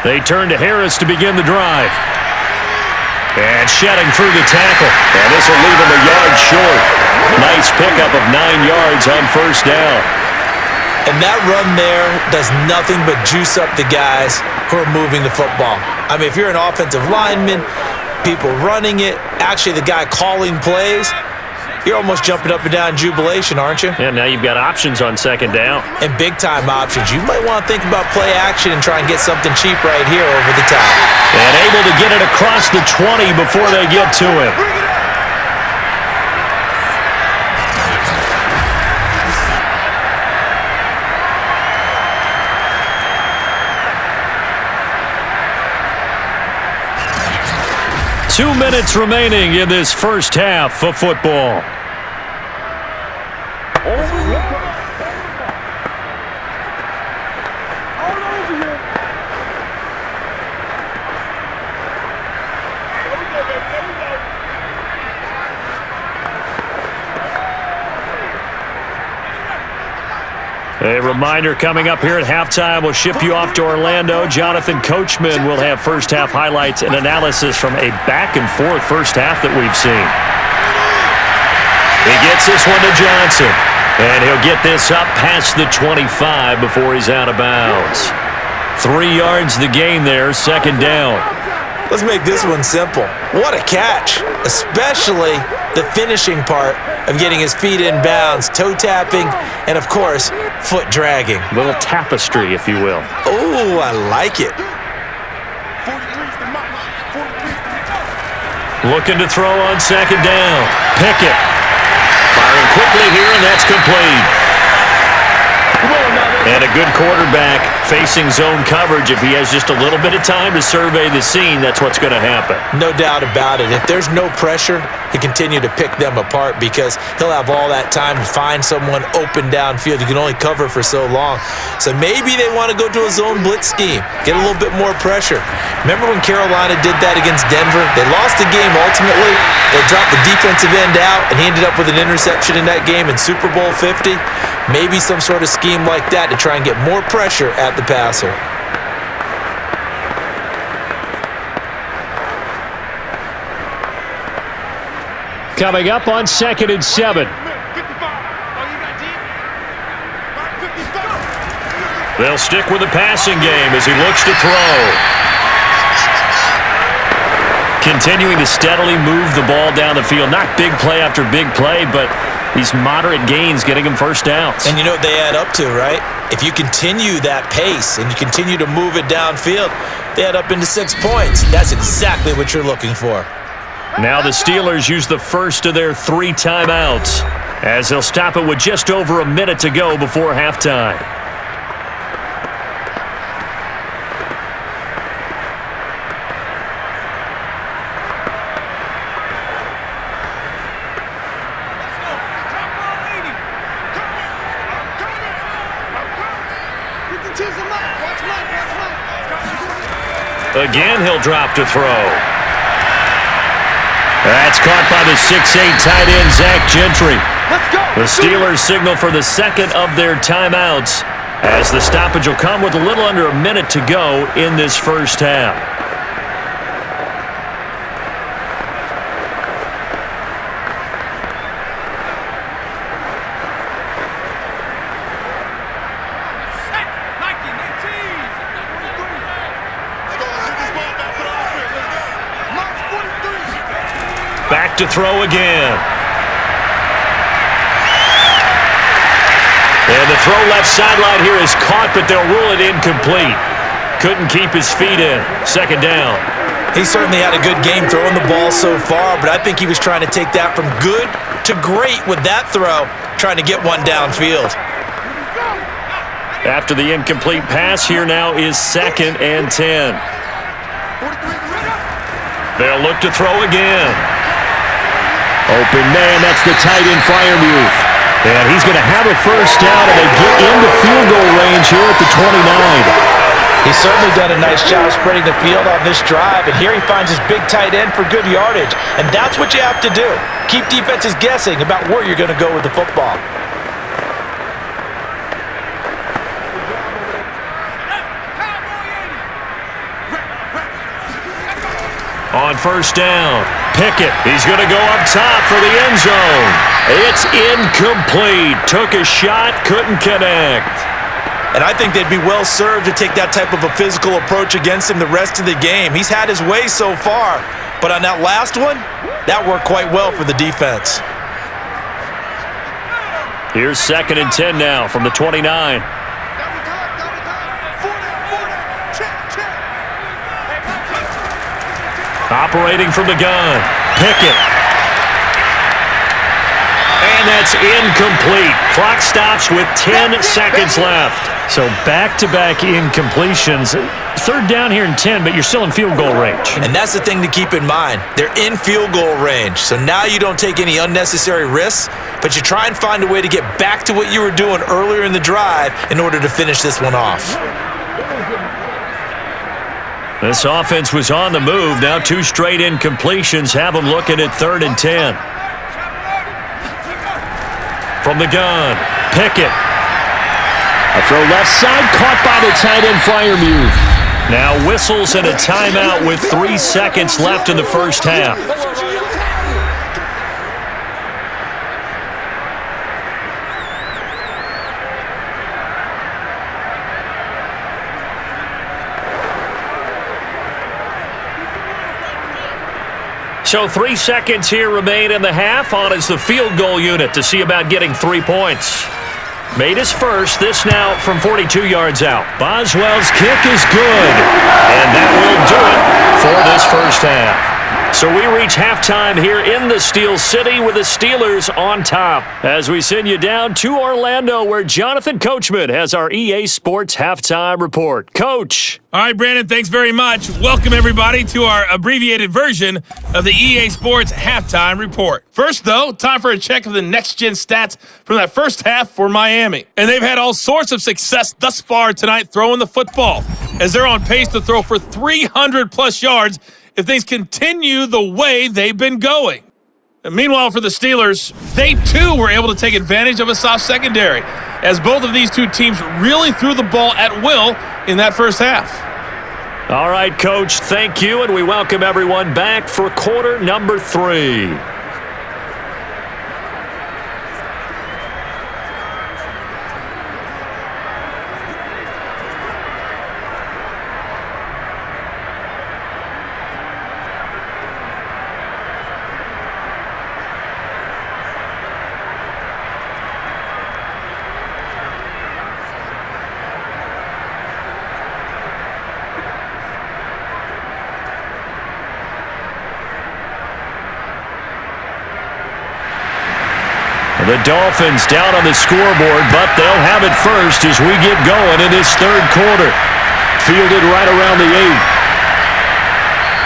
They turn to Harris to begin the drive. And shedding through the tackle. And this will leave him a yard short. Nice pickup of 9 yards on 1st down. And that run there does nothing but juice up the guys who are moving the football. I mean, if you're an offensive lineman, people running it, actually the guy calling plays, you're almost jumping up and down in jubilation, aren't you? Yeah, now you've got options on 2nd down. And big-time options. You might want to think about play action and try and get something cheap right here over the top. And able to get it across the 20 before they get to him. Two minutes remaining in this first half of football. A reminder coming up here at halftime. We'll ship you off to Orlando. Jonathan Coachman will have first half highlights and analysis from a back-and-forth first half that we've seen. He gets this one to Johnson. And he'll get this up past the 25 before he's out of bounds. 3 yards the gain there, 2nd down. Let's make this one simple. What a catch, especially the finishing part of getting his feet in bounds, toe tapping, and of course, foot dragging. A little tapestry, if you will. Oh, I like it. Looking to throw on 2nd down. Pickett. Firing quickly here, and that's complete. And a good quarterback facing zone coverage. If he has just a little bit of time to survey the scene, that's what's going to happen. No doubt about it. If there's no pressure, he continue to pick them apart because he'll have all that time to find someone open downfield. You can only cover for so long. So maybe they want to go to a zone blitz scheme, get a little bit more pressure. Remember when Carolina did that against Denver? They lost the game ultimately. They dropped the defensive end out, and he ended up with an interception in that game in Super Bowl 50. Maybe some sort of scheme like that to try and get more pressure at the passer. Coming up on 2nd and 7. They'll stick with the passing game as he looks to throw. Continuing to steadily move the ball down the field. Not big play after big play, but these moderate gains getting him first downs. And you know what they add up to, right? If you continue that pace and you continue to move it downfield, they add up into 6 points. That's exactly what you're looking for. Now the Steelers use the first of their 3 timeouts as they'll stop it with just over a minute to go before halftime. Again, he'll drop to throw. That's caught by the 6'8" tight end, Zach Gentry. The Steelers signal for the second of their timeouts, as the stoppage will come with a little under a minute to go in this first half. Back to throw again. And the throw left sideline here is caught, but they'll rule it incomplete. Couldn't keep his feet in. Second down. He certainly had a good game throwing the ball so far, but I think he was trying to take that from good to great with that throw, trying to get one downfield. After the incomplete pass, here now is 2nd and 10. They'll look to throw again. Open man, that's the tight end Freiermuth. And he's going to have a first down, and they get into field goal range here at the 29. He's certainly done a nice job spreading the field on this drive, and here he finds his big tight end for good yardage. And that's what you have to do. Keep defenses guessing about where you're going to go with the football. On first down, Pickett. He's going to go up top for the end zone. It's incomplete. Took a shot, couldn't connect. And I think they'd be well served to take that type of a physical approach against him the rest of the game. He's had his way so far, but on that last one, that worked quite well for the defense. Here's 2nd and 10 now from the 29. Operating from the gun, Pickett. And that's incomplete. Clock stops with 10 seconds left. So back-to-back incompletions. 3rd down here and 10, but you're still in field goal range. And that's the thing to keep in mind. They're in field goal range. So now you don't take any unnecessary risks, but you try and find a way to get back to what you were doing earlier in the drive in order to finish this one off. This offense was on the move. Now 2 straight incompletions have them looking at 3rd and 10. From the gun, Pickett. A throw left side, caught by the tight end Freiermuth. Now whistles and a timeout with 3 seconds left in the first half. So 3 seconds here remain in the half. On is the field goal unit to see about getting 3 points. Made his first. This now from 42 yards out. Boswell's kick is good. And that will do it for this first half. So we reach halftime here in the Steel City with the Steelers on top. As we send you down to Orlando, where Jonathan Coachman has our EA Sports Halftime Report. Coach. All right, Brandon, thanks very much. Welcome, everybody, to our abbreviated version of the EA Sports Halftime Report. First, though, time for a check of the next-gen stats from that first half for Miami. And they've had all sorts of success thus far tonight throwing the football, as they're on pace to throw for 300-plus yards if things continue the way they've been going. And meanwhile, for the Steelers, they too were able to take advantage of a soft secondary, as both of these two teams really threw the ball at will in that first half. All right, Coach, thank you, and we welcome everyone back for quarter number 3. The Dolphins down on the scoreboard, but they'll have it first as we get going in this third quarter. Fielded right around the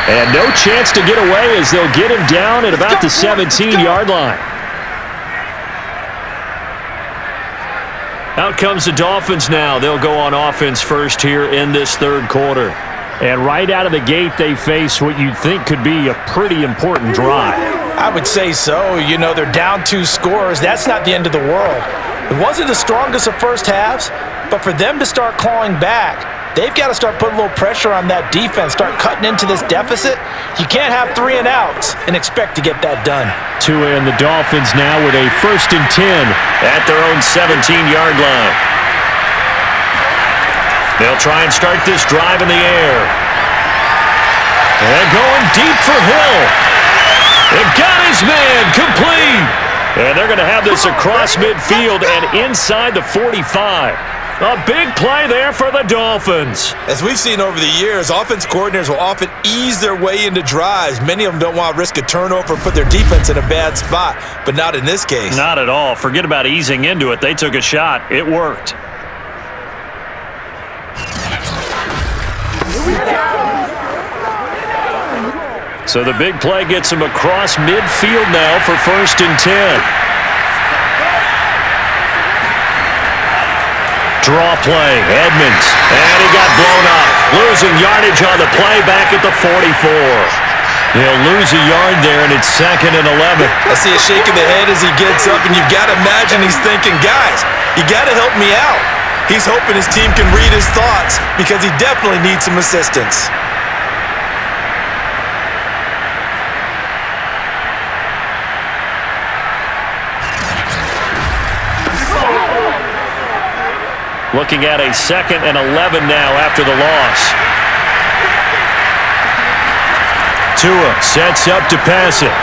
8. And no chance to get away as they'll get him down at about the 17-yard line. Out comes the Dolphins now. They'll go on offense first here in this third quarter. And right out of the gate, they face what you'd think could be a pretty important drive. I would say so. You know, they're down 2 scores. That's not the end of the world. It wasn't the strongest of first halves, but for them to start clawing back, they've got to start putting a little pressure on that defense, start cutting into this deficit. You can't have 3 and outs and expect to get that done. Tua and the Dolphins now with a 1st and 10 at their own 17-yard line. They'll try and start this drive in the air. And going deep for Hill. They've got his man complete. And they're going to have this across midfield and inside the 45. A big play there for the Dolphins. As we've seen over the years, offense coordinators will often ease their way into drives. Many of them don't want to risk a turnover and put their defense in a bad spot, but not in this case. Not at all. Forget about easing into it. They took a shot. It worked. So the big play gets him across midfield now for 1st and 10. Draw play, Edmonds. And he got blown up. Losing yardage on the play back at the 44. He'll lose a yard there, and it's 2nd and 11. I see a shake of the head as he gets up, and you've got to imagine he's thinking, guys, you got to help me out. He's hoping his team can read his thoughts because he definitely needs some assistance. Looking at a 2nd and 11 now after the loss. Tua sets up to pass it.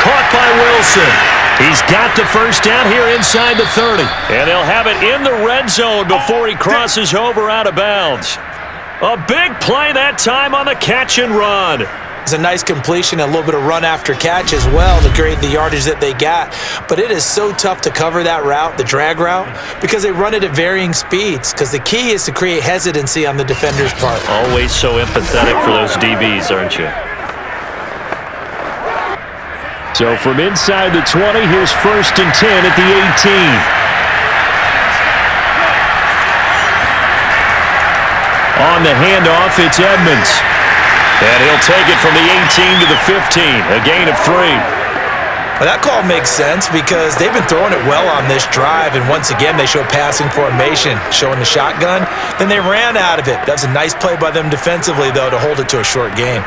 Caught by Wilson. He's got the first down here inside the 30. And they'll have it in the red zone before he crosses over out of bounds. A big play that time on the catch and run. It's a nice completion, a little bit of run after catch as well to create the yardage that they got. But it is so tough to cover that route, the drag route, because they run it at varying speeds. Because the key is to create hesitancy on the defender's part. Always so empathetic for those DBs, aren't you? So from inside the 20, here's 1st and 10 at the 18. On the handoff, it's Edmonds. And he'll take it from the 18 to the 15, a gain of 3. Well, that call makes sense because they've been throwing it well on this drive, and once again they show passing formation, showing the shotgun. Then they ran out of it. That was a nice play by them defensively, though, to hold it to a short game.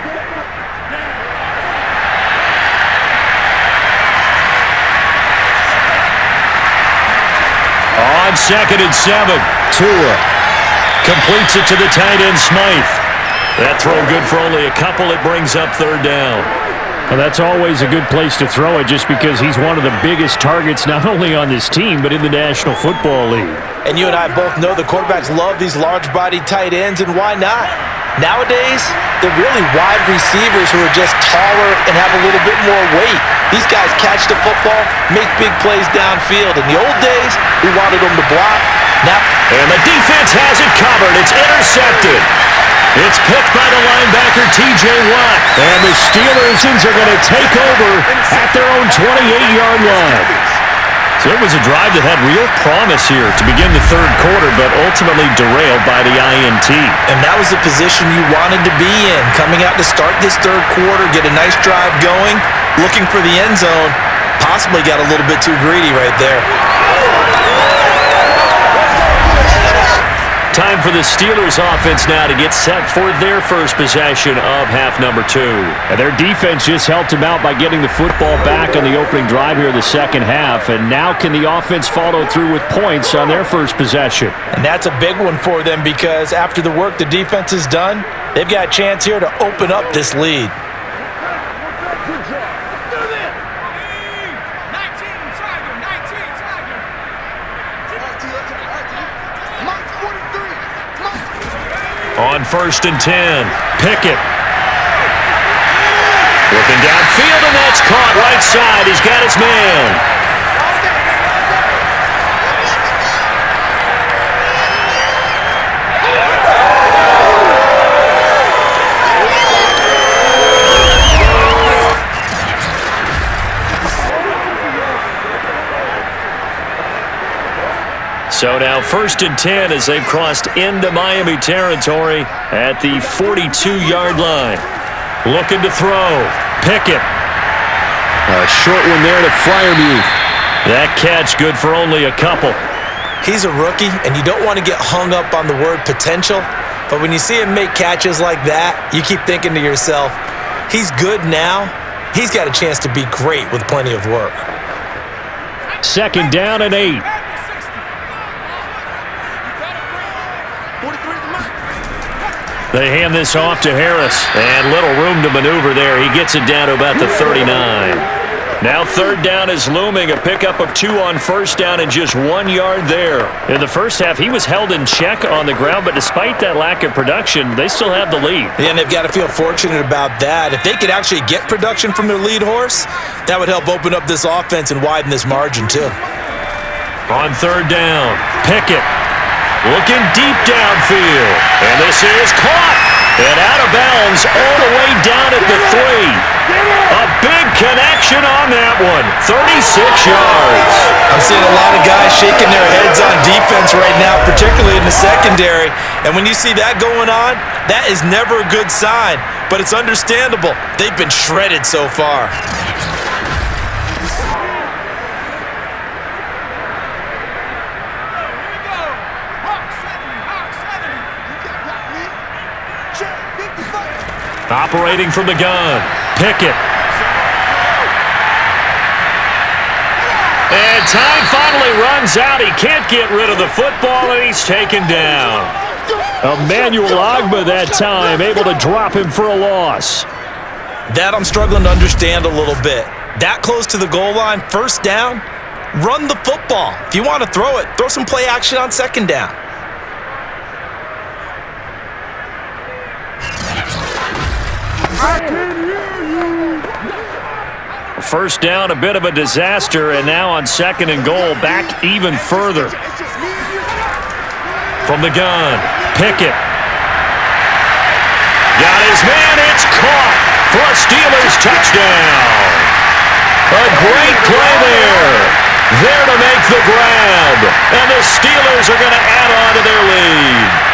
On 2nd and 7, Tua completes it to the tight end Smythe. That throw good for only a couple. It brings up 3rd down. Well, that's always a good place to throw it just because he's one of the biggest targets not only on this team but in the National Football League. And you and I both know the quarterbacks love these large-bodied tight ends, and why not? Nowadays, they're really wide receivers who are just taller and have a little bit more weight. These guys catch the football, make big plays downfield. In the old days, we wanted them to block. Now, and the defense has it covered. It's intercepted. It's picked by the linebacker, T.J. Watt. And the Steelers are going to take over at their own 28-yard line. So it was a drive that had real promise here to begin the 3rd quarter, but ultimately derailed by the INT. And that was the position you wanted to be in. Coming out to start this 3rd quarter, get a nice drive going, looking for the end zone. Possibly got a little bit too greedy right there. Time for the Steelers offense now to get set for their first possession of half number 2. And their defense just helped them out by getting the football back on the opening drive here in the 2nd half. And now can the offense follow through with points on their first possession? And that's a big one for them because after the work the defense has done, they've got a chance here to open up this lead. On 1st and 10, Pickett. Looking downfield, and that's caught right side. He's got his man. So now 1st and 10 as they've crossed into Miami territory at the 42-yard line. Looking to throw. Pickett. A short one there to Freiermuth. That catch good for only a couple. He's a rookie, and you don't want to get hung up on the word potential, but when you see him make catches like that, you keep thinking to yourself, he's good now. He's got a chance to be great with plenty of work. 2nd down and 8. They hand this off to Harris, and little room to maneuver there. He gets it down to about the 39. Now 3rd down is looming, a pickup of 2 on 1st down and just 1 yard there. In the first half, he was held in check on the ground, but despite that lack of production, they still have the lead. Yeah, and they've got to feel fortunate about that. If they could actually get production from their lead horse, that would help open up this offense and widen this margin too. On 3rd down, Pickett looking deep downfield, and this is caught and out of bounds all the way down at the 3. A big connection on that one, 36 yards. I'm seeing a lot of guys shaking their heads on defense right now, particularly in the secondary. And when you see that going on, that is never a good sign, but it's understandable. They've been shredded so far. Operating from the gun, Pickett. And time finally runs out. He can't get rid of the football, and he's taken down. Emmanuel Ogbah that time, able to drop him for a loss. That I'm struggling to understand a little bit. That close to the goal line, 1st down, run the football. If you want to throw it, throw some play action on 2nd down. First down, a bit of a disaster, and now on 2nd and goal, back even further. From the gun, Pickett. Got his man, it's caught for a Steelers touchdown. A great play there. There to make the grab, and the Steelers are going to add on to their lead.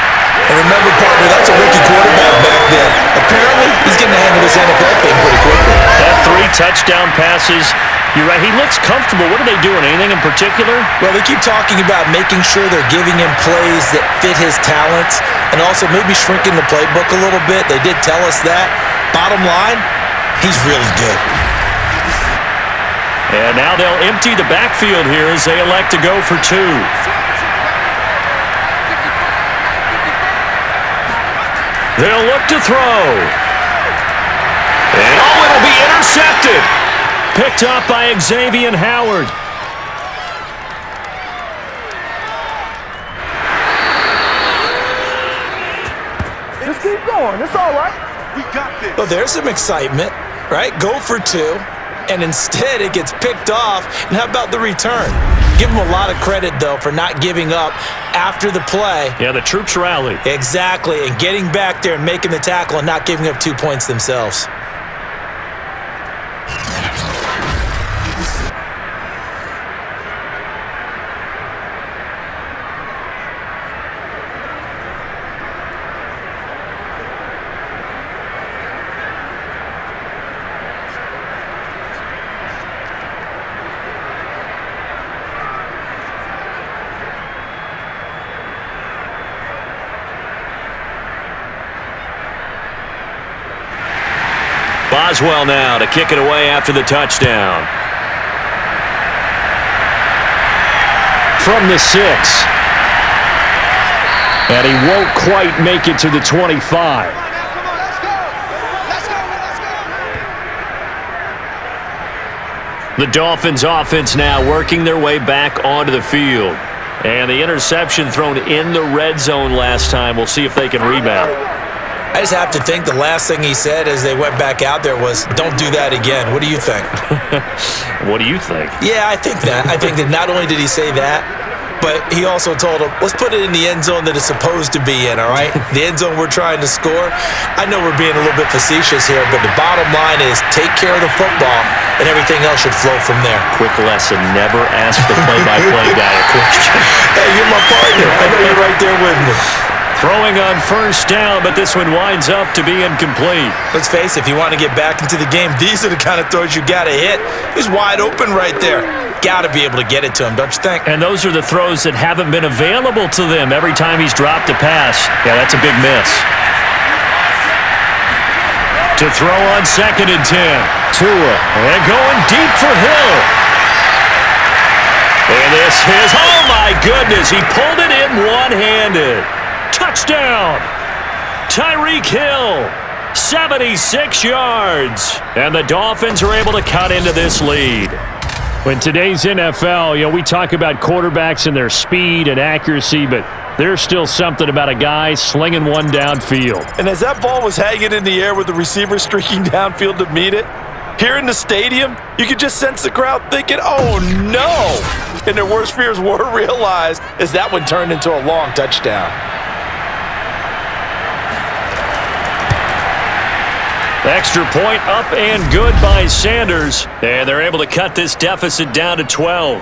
And remember, partner, that's a rookie quarterback back there. Apparently, he's getting the hang of this NFL thing pretty quickly. That 3 touchdown passes, you're right, he looks comfortable. What are they doing, anything in particular? Well, they keep talking about making sure they're giving him plays that fit his talents and also maybe shrinking the playbook a little bit. They did tell us that. Bottom line, he's really good. And now they'll empty the backfield here as they elect to go for 2. They'll look to throw. And it'll be intercepted. Picked up by Xavier Howard. Just keep going. It's all right. We got this. Well, there's some excitement, right? Go for 2, and instead it gets picked off. And how about the return? Give them a lot of credit, though, for not giving up after the play. Yeah, the troops rallied. Exactly, and getting back there and making the tackle and not giving up 2 points themselves. Boswell now to kick it away after the touchdown. From the 6. And he won't quite make it to the 25. The Dolphins offense now working their way back onto the field. And the interception thrown in the red zone last time. We'll see if they can rebound. I just have to think the last thing he said as they went back out there was, "Don't do that again." What do you think? What do you think? Yeah, I think that. I think that not only did he say that, but he also told him, let's put it in the end zone that it's supposed to be in, all right? The end zone we're trying to score. I know we're being a little bit facetious here, but the bottom line is take care of the football and everything else should flow from there. Quick lesson, never ask the play-by-play guy a question. Hey, you're my partner. I know you're right there with me. Throwing on first down, but this one winds up to be incomplete. Let's face it, if you want to get back into the game, these are the kind of throws you got to hit. He's wide open right there. Got to be able to get it to him, don't you think? And those are the throws that haven't been available to them every time he's dropped a pass. Yeah, that's a big miss. To throw on 2nd and 10. Tua. And going deep for Hill. And this is, oh my goodness, he pulled it in one-handed. Touchdown. Tyreek Hill. 76 yards. And the Dolphins are able to cut into this lead. In today's NFL, we talk about quarterbacks and their speed and accuracy, but there's still something about a guy slinging one downfield. And as that ball was hanging in the air with the receiver streaking downfield to meet it, here in the stadium, you could just sense the crowd thinking, oh no! And their worst fears were realized as that one turned into a long touchdown. Extra point up and good by Sanders. And they're able to cut this deficit down to 12.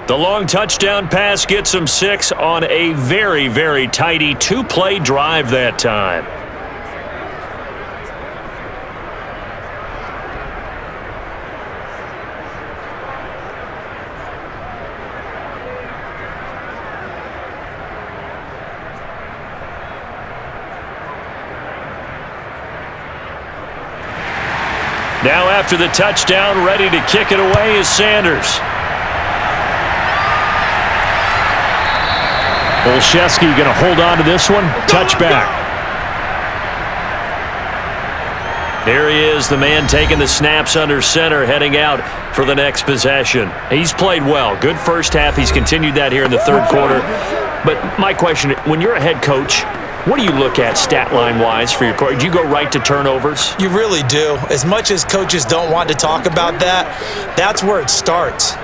The long touchdown pass gets them 6 on a very, very tidy 2-play drive that time. Now after the touchdown, ready to kick it away is Sanders. Olszewski going to hold on to this one. Touchback. There he is, the man taking the snaps under center, heading out for the next possession. He's played well. Good first half. He's continued that here in the third quarter. But my question, when you're a head coach, what do you look at stat line-wise for your coach? Do you go right to turnovers? You really do. As much as coaches don't want to talk about that, that's where it starts.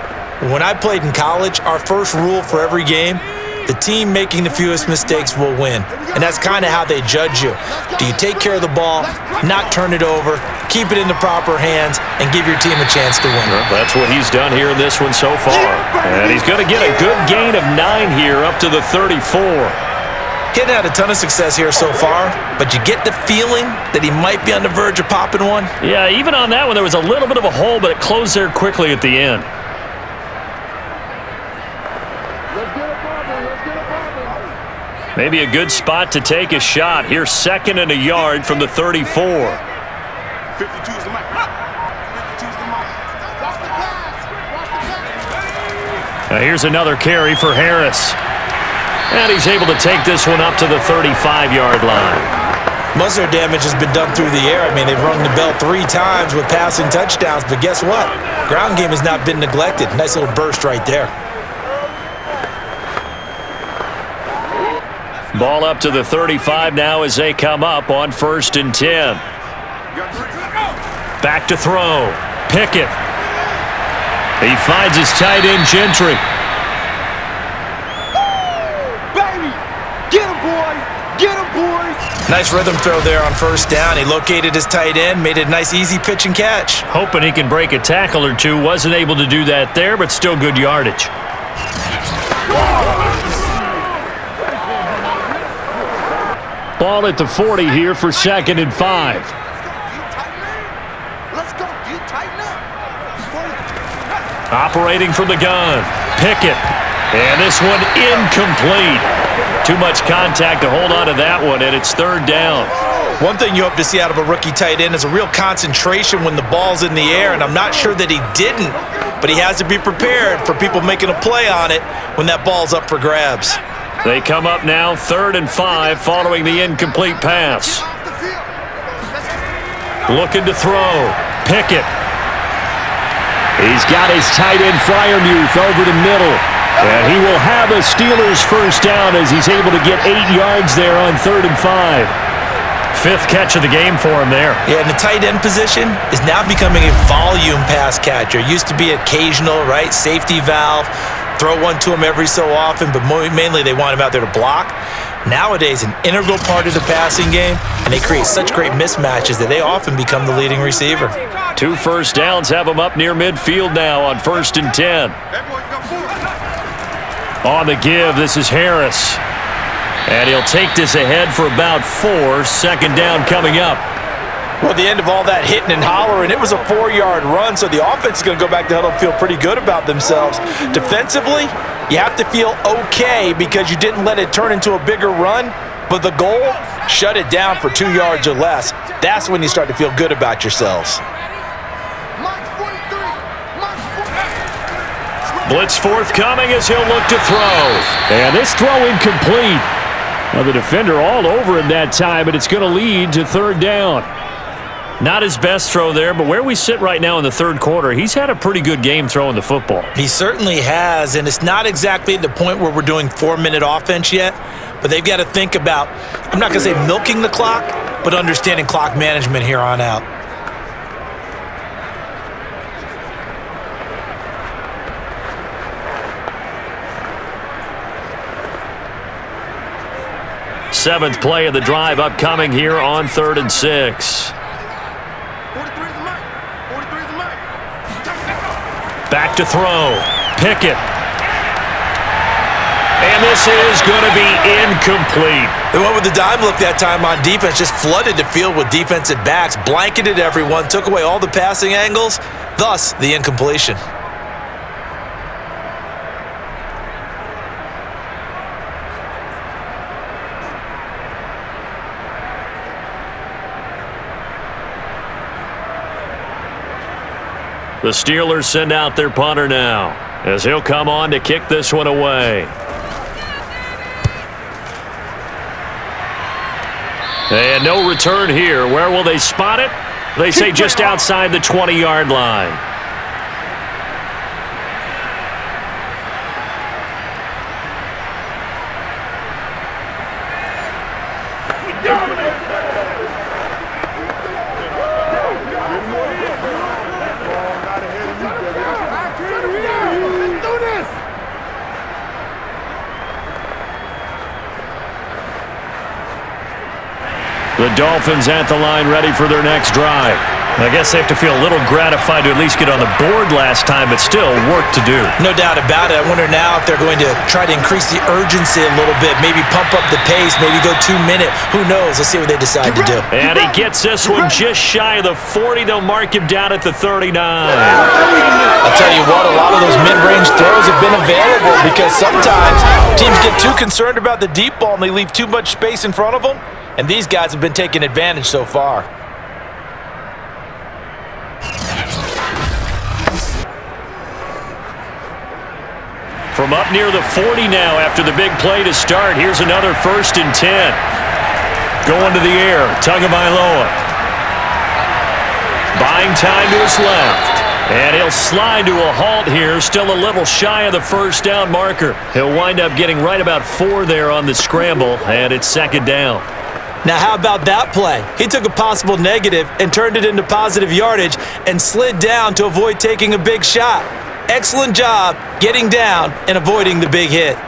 When I played in college, our first rule for every game, the team making the fewest mistakes will win. And that's kind of how they judge you. Do you take care of the ball, not turn it over, keep it in the proper hands, and give your team a chance to win? Well, that's what he's done here in this one so far. And he's going to get a good gain of 9 here up to the 34. He's had a ton of success here so far, but you get the feeling that he might be on the verge of popping one. Yeah, even on that one, there was a little bit of a hole, but it closed there quickly at the end. Maybe a good spot to take a shot. Here's 2nd and a yard from the 34. 52's the mic. 52's the mic. Watch the pass. Watch the pass. Now here's another carry for Harris. And he's able to take this one up to the 35-yard line. Most of their damage has been done through the air. I mean, they've rung the bell 3 times with passing touchdowns, but guess what? Ground game has not been neglected. Nice little burst right there. Ball up to the 35 now as they come up on 1st and 10. Back to throw. Pickett. He finds his tight end, Gentry. Nice rhythm throw there on 1st down. He located his tight end, made it a nice easy pitch and catch. Hoping he can break a tackle or two. Wasn't able to do that there, but still good yardage. Ball at the 40 here for 2nd and 5. Let's go. You tighten up. Operating from the gun. Pickett. And this one incomplete. Too much contact to hold on to that one, and it's 3rd down. One thing you hope to see out of a rookie tight end is a real concentration when the ball's in the air, and I'm not sure that he didn't, but he has to be prepared for people making a play on it when that ball's up for grabs. They come up now 3rd and 5 following the incomplete pass. Looking to throw. Pickett. He's got his tight end Freiermuth over the middle. And he will have a Steelers first down as he's able to get 8 yards there on 3rd and 5. Fifth catch of the game for him there. Yeah, and the tight end position is now becoming a volume pass catcher. Used to be occasional, right? Safety valve. Throw one to him every so often, but mainly they want him out there to block. Nowadays, an integral part of the passing game, and they create such great mismatches that they often become the leading receiver. 2 first downs have him up near midfield now on 1st and 10. On the give, this is Harris. And he'll take this ahead for about 4. Second down coming up. Well, at the end of all that hitting and hollering, it was a 4-yard run, so the offense is going to go back to huddle and feel pretty good about themselves. Defensively, you have to feel okay because you didn't let it turn into a bigger run, but the goal, shut it down for 2 yards or less. That's when you start to feel good about yourselves. Blitz forthcoming as he'll look to throw. And this throw incomplete. Well, the defender all over him that time, but it's going to lead to 3rd down. Not his best throw there, but where we sit right now in the 3rd quarter, he's had a pretty good game throwing the football. He certainly has, and it's not exactly at the point where we're doing 4-minute offense yet, but they've got to think about, I'm not going to say milking the clock, but understanding clock management here on out. Seventh play of the drive upcoming here on 3rd and 6. Back to throw. Pickett. And this is going to be incomplete. They went with the dime look that time on defense, just flooded the field with defensive backs, blanketed everyone, took away all the passing angles, thus the incompletion. The Steelers send out their punter now as he'll come on to kick this one away. And no return here. Where will they spot it? They say just outside the 20-yard line. The Dolphins at the line ready for their next drive. I guess they have to feel a little gratified to at least get on the board last time, but still work to do. No doubt about it. I wonder now if they're going to try to increase the urgency a little bit, maybe pump up the pace, maybe go 2-minute. Who knows? Let's see what they decide to do. And he gets this one just shy of the 40. They'll mark him down at the 39. I'll tell you what, a lot of those mid-range throws have been available because sometimes teams get too concerned about the deep ball and they leave too much space in front of them. And these guys have been taking advantage so far. From up near the 40 now after the big play to start. Here's another 1st and 10. Going to the air. Tagovailoa. Buying time to his left. And he'll slide to a halt here. Still a little shy of the 1st down marker. He'll wind up getting right about 4 there on the scramble. And it's 2nd down. Now, how about that play? He took a possible negative and turned it into positive yardage and slid down to avoid taking a big shot. Excellent job getting down and avoiding the big hit.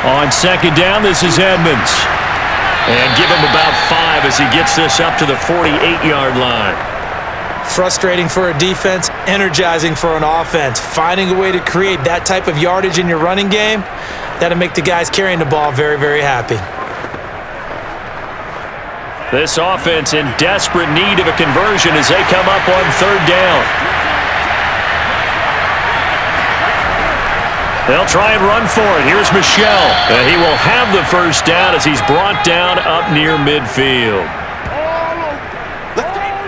On 2nd down, this is Edmonds. And give him about 5 as he gets this up to the 48-yard line. Frustrating for a defense, energizing for an offense. Finding a way to create that type of yardage in your running game, that'll make the guys carrying the ball very, very happy. This offense in desperate need of a conversion as they come up on 3rd down. They'll try and run for it. Here's Michel. He will have the 1st down as he's brought down up near midfield.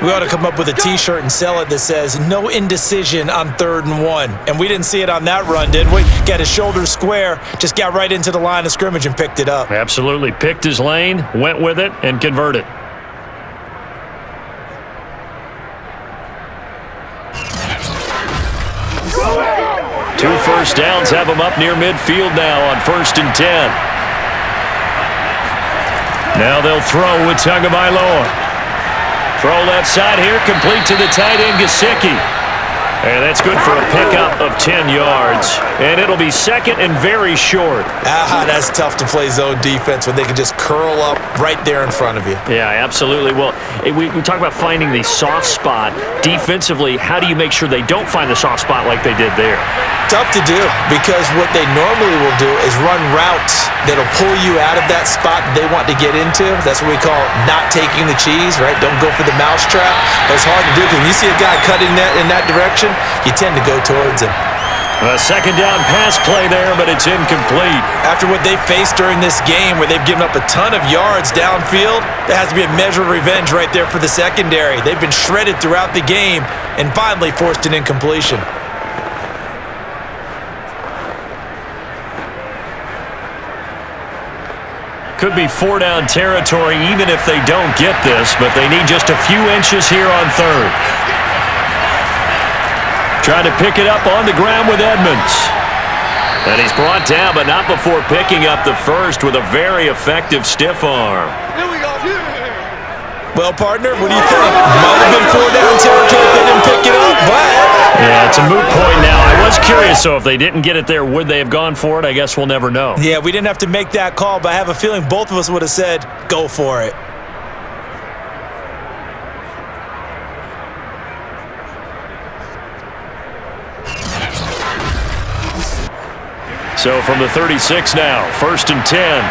We ought to come up with a T-shirt and sell it that says, no indecision on 3rd and 1. And we didn't see it on that run, did we? Got his shoulders square, just got right into the line of scrimmage and picked it up. Absolutely. Picked his lane, went with it, and converted. 2 first downs have them up near midfield now on 1st and 10. Now they'll throw with Tagovailoa. Throw left side here, complete to the tight end, Gesicki. And that's good for a pickup of 10 yards. And it'll be 2nd and very short. That's tough to play zone defense when they can just curl up right there in front of you. Yeah, absolutely. Well, we talk about finding the soft spot. Defensively, how do you make sure they don't find the soft spot like they did there? Tough to do, because what they normally will do is run routes that'll pull you out of that spot they want to get into. That's what we call not taking the cheese, right? Don't go for the mousetrap. But it's hard to do because when you see a guy cutting that in that direction, you tend to go towards him. A 2nd down pass play there, but it's incomplete. After what they've faced during this game where they've given up a ton of yards downfield, there has to be a measure of revenge right there for the secondary. They've been shredded throughout the game and finally forced an incompletion. Could be 4-down territory even if they don't get this, but they need just a few inches here on 3rd. Trying to pick it up on the ground with Edmonds. And he's brought down, but not before picking up the first with a very effective stiff arm. Well, partner, what do you think? Might have been 4-down territory if they didn't pick it up, but... Yeah, it's a moot point now. I was curious, so if they didn't get it there, would they have gone for it? I guess we'll never know. Yeah, we didn't have to make that call, but I have a feeling both of us would have said, go for it. So from the 36 now, 1st and 10.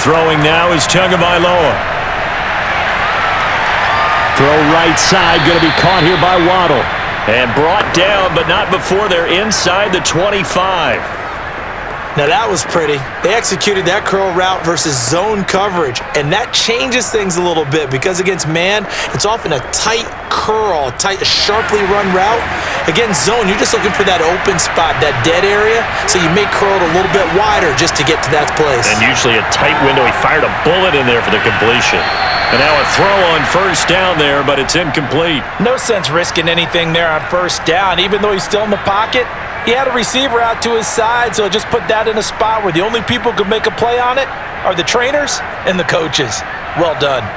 Throwing now is Tagovailoa. Throw right side, going to be caught here by Waddle. And brought down, but not before they're inside the 25. Now that was pretty. They executed that curl route versus zone coverage, and that changes things a little bit because against man, it's often a tight curl, tight, sharply run route. Against zone, you're just looking for that open spot, that dead area, so you may curl it a little bit wider just to get to that place. And usually a tight window. He fired a bullet in there for the completion. And now a throw on 1st down there, but it's incomplete. No sense risking anything there on 1st down, even though he's still in the pocket. He had a receiver out to his side, so just put that in a spot where the only people who could make a play on it are the trainers and the coaches. Well done.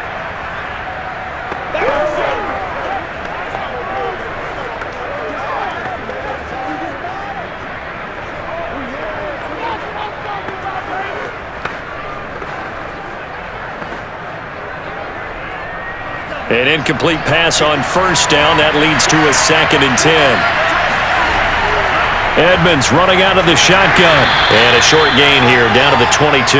An incomplete pass on 1st down. That leads to a 2nd and 10. Edmonds running out of the shotgun. And a short gain here down to the 22.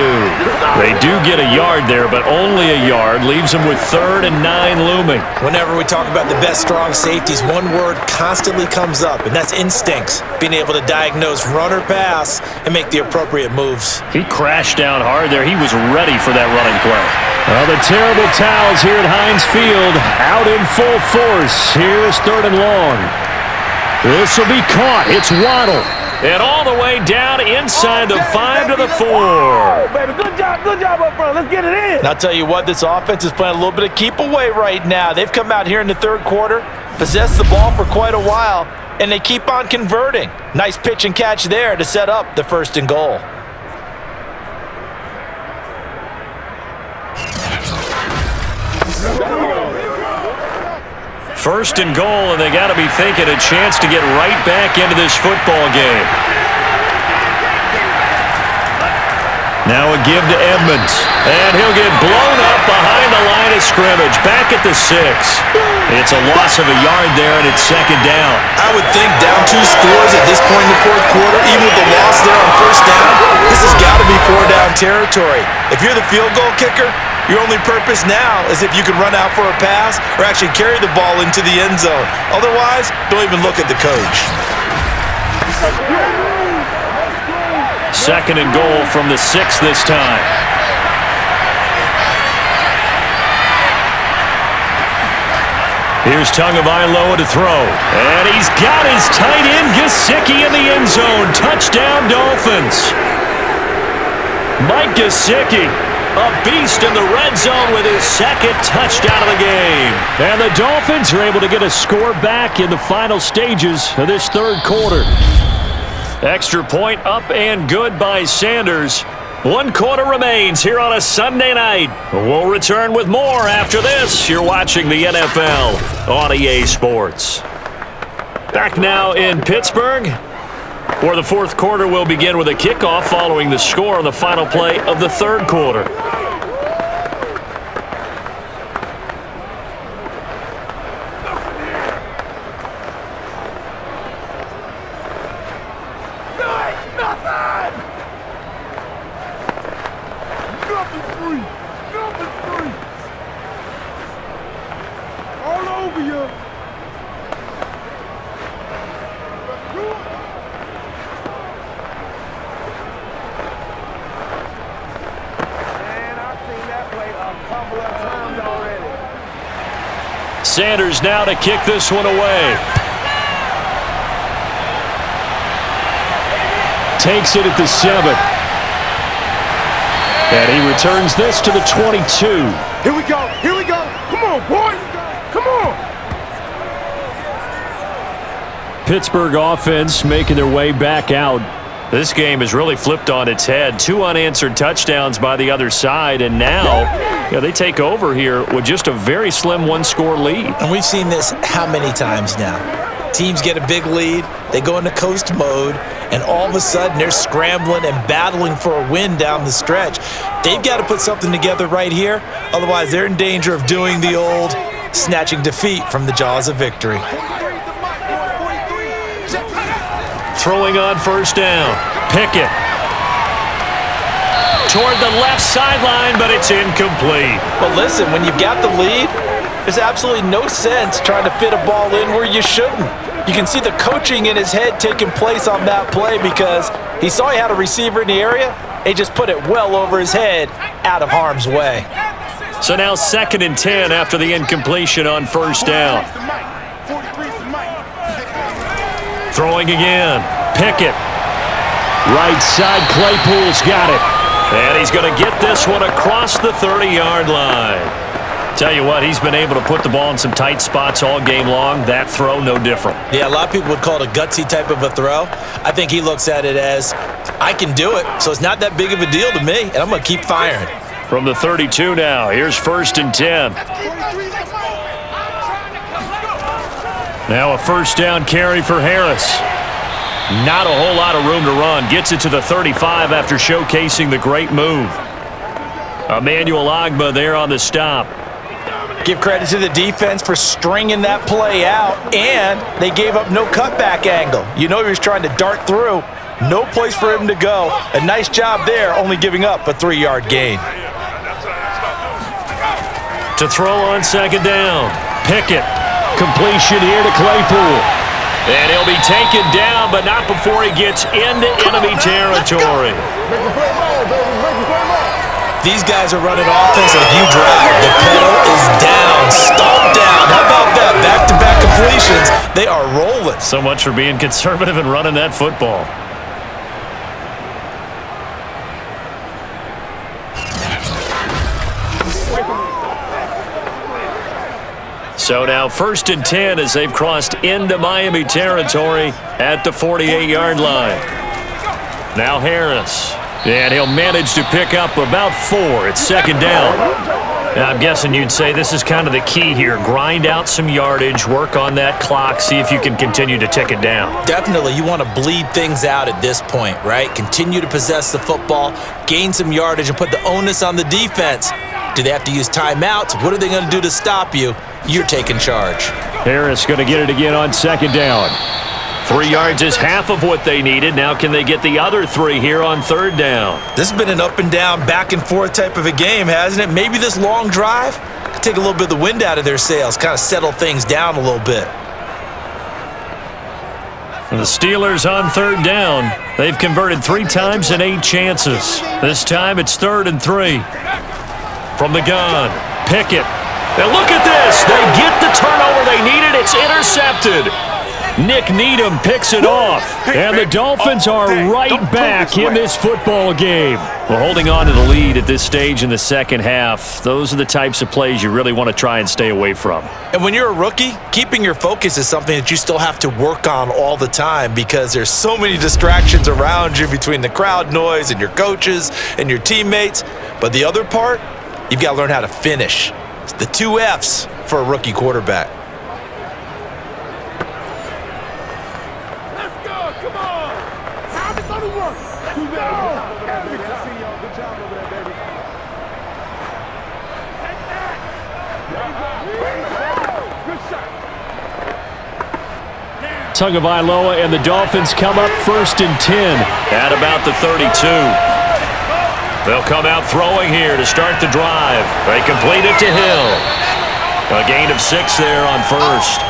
They do get a yard there, but only a yard. Leaves them with 3rd and 9 looming. Whenever we talk about the best strong safeties, one word constantly comes up, and that's instincts. Being able to diagnose run or pass and make the appropriate moves. He crashed down hard there. He was ready for that running play. Well, the terrible towels here at Heinz Field out in full force. Here's 3rd and long. This will be caught. It's Waddle. And all the way down inside the 5 to the 4. Baby, good job up front. Let's get it in. And I'll tell you what, this offense is playing a little bit of keep away right now. They've come out here in the 3rd quarter, possessed the ball for quite a while, and they keep on converting. Nice pitch and catch there to set up the 1st and goal. First and goal, and they got to be thinking a chance to get right back into this football game. Now a give to Edmonds, and he'll get blown up behind the line of scrimmage, back at the 6. It's a loss of a yard there, and it's 2nd down. I would think down 2 scores at this point in the 4th quarter, even with the loss there on 1st down, this has got to be 4-down territory. If you're the field goal kicker, your only purpose now is if you can run out for a pass or actually carry the ball into the end zone. Otherwise, don't even look at the coach. 2nd and goal from the 6 this time. Here's Tagovailoa to throw. And he's got his tight end, Gesicki, in the end zone. Touchdown, Dolphins. Mike Gesicki, A beast in the red zone with his second touchdown of the game. And the Dolphins are able to get a score back in the final stages of this third quarter. Extra point up and good by Sanders. 1 quarter remains here on a Sunday night. We'll return with more after this. You're watching the NFL on EA Sports. Back now in Pittsburgh, where the fourth quarter will begin with a kickoff following the score on the final play of the third quarter. Sanders now to kick this one away. Takes it at the 7. And he returns this to the 22. Here we go. Here we go. Come on, boys. Come on. Pittsburgh offense making their way back out. This game has really flipped on its head. 2 unanswered touchdowns by the other side, and now they take over here with just a very slim 1-score lead. And we've seen this how many times now? Teams get a big lead, they go into coast mode, and all of a sudden they're scrambling and battling for a win down the stretch. They've got to put something together right here, otherwise they're in danger of doing the old snatching defeat from the jaws of victory. Throwing on first down. Pickett. Toward the left sideline, but it's incomplete. But listen, when you've got the lead, there's absolutely no sense trying to fit a ball in where you shouldn't. You can see the coaching in his head taking place on that play because he saw he had a receiver in the area. He just put it well over his head, out of harm's way. So now 2nd and 10 after the incompletion on first down. Throwing again. Pickett. Right side, Claypool's got it. And he's going to get this one across the 30-yard line. Tell you what, he's been able to put the ball in some tight spots all game long. That throw, no different. Yeah, a lot of people would call it a gutsy type of a throw. I think he looks at it as, I can do it, so it's not that big of a deal to me, and I'm going to keep firing. From the 32 now, here's 1st and 10. Now a first down carry for Harris. Not a whole lot of room to run. Gets it to the 35 after showcasing the great move. Emmanuel Ogbah there on the stop. Give credit to the defense for stringing that play out, and they gave up no cutback angle. You know he was trying to dart through. No place for him to go. A nice job there, only giving up a 3-yard gain. To throw on 2nd down. Pickett. Completion here to Claypool. And he'll be taken down, but not before he gets into enemy territory. These guys are running offense like you drive. The pedal is down, stomped down. How about that? Back-to-back completions. They are rolling. So much for being conservative and running that football. So now 1st and 10 as they've crossed into Miami territory at the 48-yard line. Now Harris. And he'll manage to pick up about 4. It's 2nd down. Now I'm guessing you'd say this is kind of the key here. Grind out some yardage, work on that clock, see if you can continue to tick it down. Definitely. You want to bleed things out at this point, right? Continue to possess the football, gain some yardage, and put the onus on the defense. Do they have to use timeouts? What are they going to do to stop you? You're taking charge. Harris going to get it again on 2nd down. 3 yards is half of what they needed. Now can they get the other 3 here on 3rd down? This has been an up and down, back and forth type of a game, hasn't it? Maybe this long drive could take a little bit of the wind out of their sails, kind of settle things down a little bit. The Steelers on 3rd down. They've converted 3 times in 8 chances. This time it's 3rd and 3. From the gun, Pickett. Now look at this. They get the turnover they needed. It's intercepted. Nick Needham picks it off, and the Dolphins are right back in this football game. Well, holding on to the lead at this stage in the second half, those are the types of plays you really want to try and stay away from. And when you're a rookie, keeping your focus is something that you still have to work on all the time because there's so many distractions around you between the crowd noise and your coaches and your teammates. But the other part, you've got to learn how to finish. It's the 2 F's for a rookie quarterback. Let's go. Come on. Time to go to work. Let's go. Good job over there, baby. Take that. Good shot. Tagovailoa and the Dolphins come up 1st and 10 at about the 32. They'll come out throwing here to start the drive. They complete it to Hill. A gain of 6 there on 1st.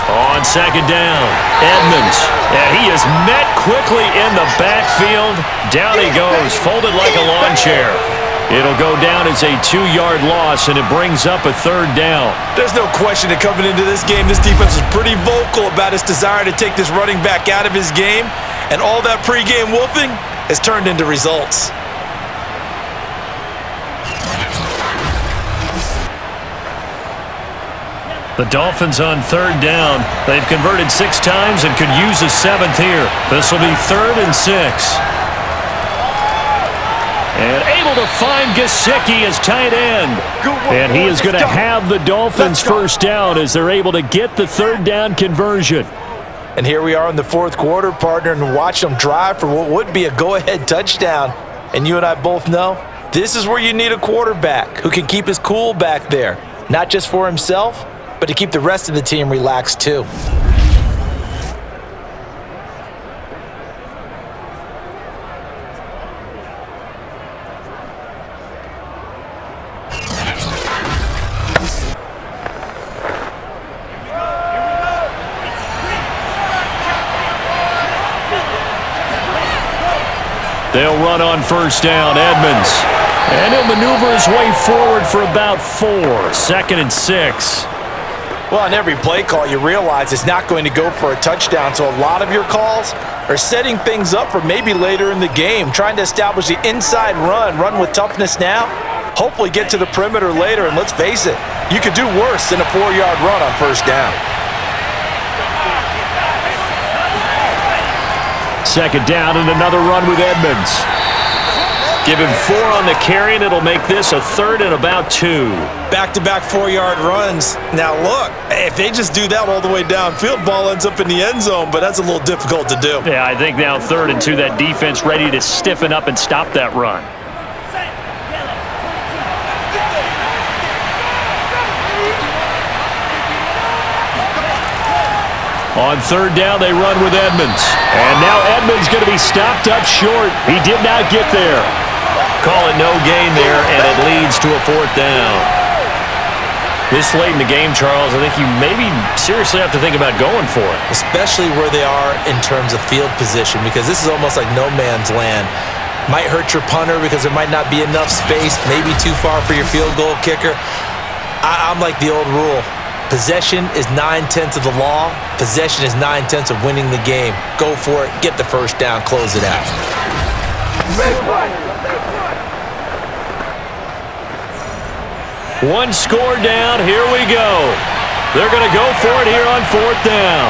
On 2nd down, Edmonds, and he is met quickly in the backfield. Down he goes, folded like a lawn chair. It'll go down as a 2-yard loss, and it brings up a 3rd down. There's no question that coming into this game, this defense is pretty vocal about its desire to take this running back out of his game, and all that pregame wolfing has turned into results. The Dolphins on 3rd down. They've converted 6 times and could use a 7th here. This will be 3rd and 6. And able to find Gesicki as tight end. And he is going to have the Dolphins' 1st down as they're able to get the 3rd down conversion. And here we are in the 4th quarter, partner, and watch them drive for what would be a go-ahead touchdown. And you and I both know this is where you need a quarterback who can keep his cool back there, not just for himself, but to keep the rest of the team relaxed too. They'll run on 1st down, Edmonds. And he'll maneuver his way forward for about 4. 2nd and 6. Well, on every play call, you realize it's not going to go for a touchdown, so a lot of your calls are setting things up for maybe later in the game, trying to establish the inside run with toughness now, hopefully get to the perimeter later, and let's face it, you could do worse than a 4-yard run on 1st down. 2nd down and another run with Edmonds. Give him 4 on the carry, and it'll make this a 3rd and about 2. Back-to-back 4-yard runs. Now, look, if they just do that all the way downfield, ball ends up in the end zone, but that's a little difficult to do. Yeah, I think now 3rd and 2, that defense ready to stiffen up and stop that run. On 3rd down, they run with Edmonds. And now Edmonds going to be stopped up short. He did not get there. Call it no gain there, and it leads to a 4th down. This late in the game, Charles, I think you maybe seriously have to think about going for it. Especially where they are in terms of field position, because this is almost like no man's land. Might hurt your punter because there might not be enough space, maybe too far for your field goal kicker. I'm like the old rule. Possession is 9/10 of the law. Possession is 9/10 of winning the game. Go for it. Get the 1st down. Close it out. One score down. Here we go. They're going to go for it here on 4th down.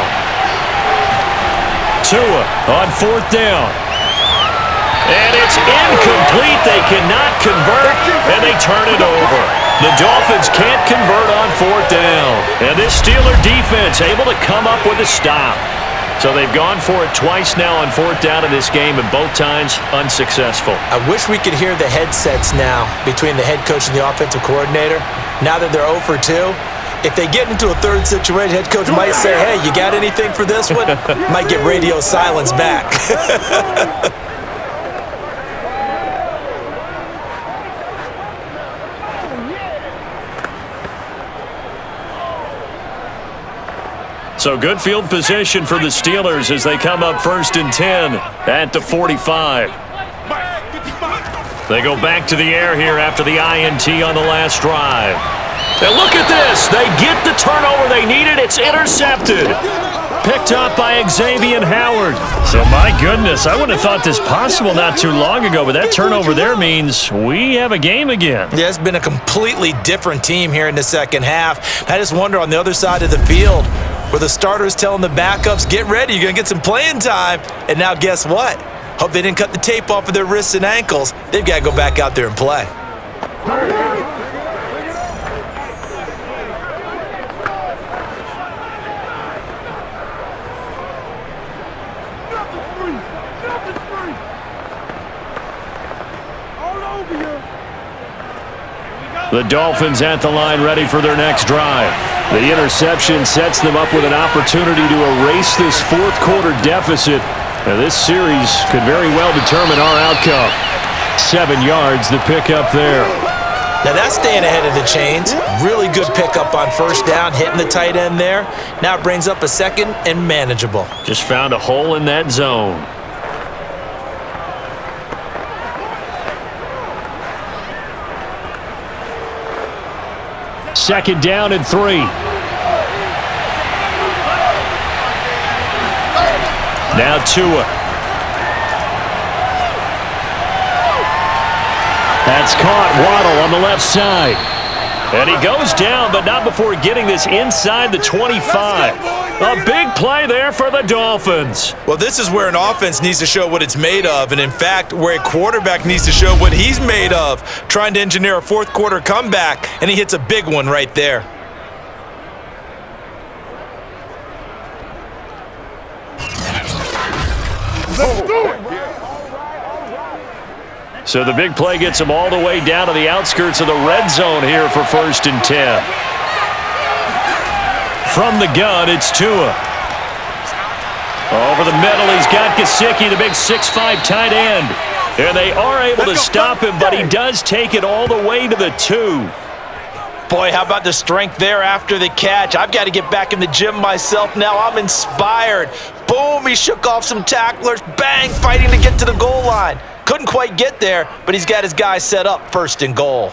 Tua on 4th down. And it's incomplete. They cannot convert, and they turn it over. The Dolphins can't convert on 4th down. And this Steeler defense able to come up with a stop. So they've gone for it twice now on 4th down in this game, and both times unsuccessful. I wish we could hear the headsets now between the head coach and the offensive coordinator. Now that they're 0 for 2, if they get into a 3rd situation, head coach might say, hey, you got anything for this one? Might get radio silence back. So good field position for the Steelers as they come up 1st and 10 at the 45. They go back to the air here after the INT on the last drive. And look at this. They get the turnover they needed. It's intercepted. Picked up by Xavier Howard. So, my goodness, I wouldn't have thought this possible not too long ago, but that turnover there means we have a game again. Yeah, it's been a completely different team here in the second half. I just wonder on the other side of the field where the starters telling the backups, get ready, you're going to get some playing time. And now guess what? Hope they didn't cut the tape off of their wrists and ankles. They've got to go back out there and play. The Dolphins at the line ready for their next drive. The interception sets them up with an opportunity to erase this fourth quarter deficit. Now, this series could very well determine our outcome. 7 yards, the pickup there. Now that's staying ahead of the chains. Really good pickup on first down, hitting the tight end there. Now it brings up a second and manageable. Just found a hole in that zone. Second down and 3. Now Tua. That's caught. Waddle on the left side. And he goes down, but not before getting this inside the 25. A big play there for the Dolphins. Well, this is where an offense needs to show what it's made of, and in fact, where a quarterback needs to show what he's made of, trying to engineer a fourth quarter comeback, and he hits a big one right there. So the big play gets him all the way down to the outskirts of the red zone here for 1st and 10. From the gun, it's Tua. Over the middle, he's got Gesicki, the big 6'5" tight end. And they are able to stop him, but he does take it all the way to the 2. Boy, how about the strength there after the catch? I've got to get back in the gym myself now. I'm inspired. Boom, he shook off some tacklers. Bang, fighting to get to the goal line. Couldn't quite get there, but he's got his guy set up 1st and goal.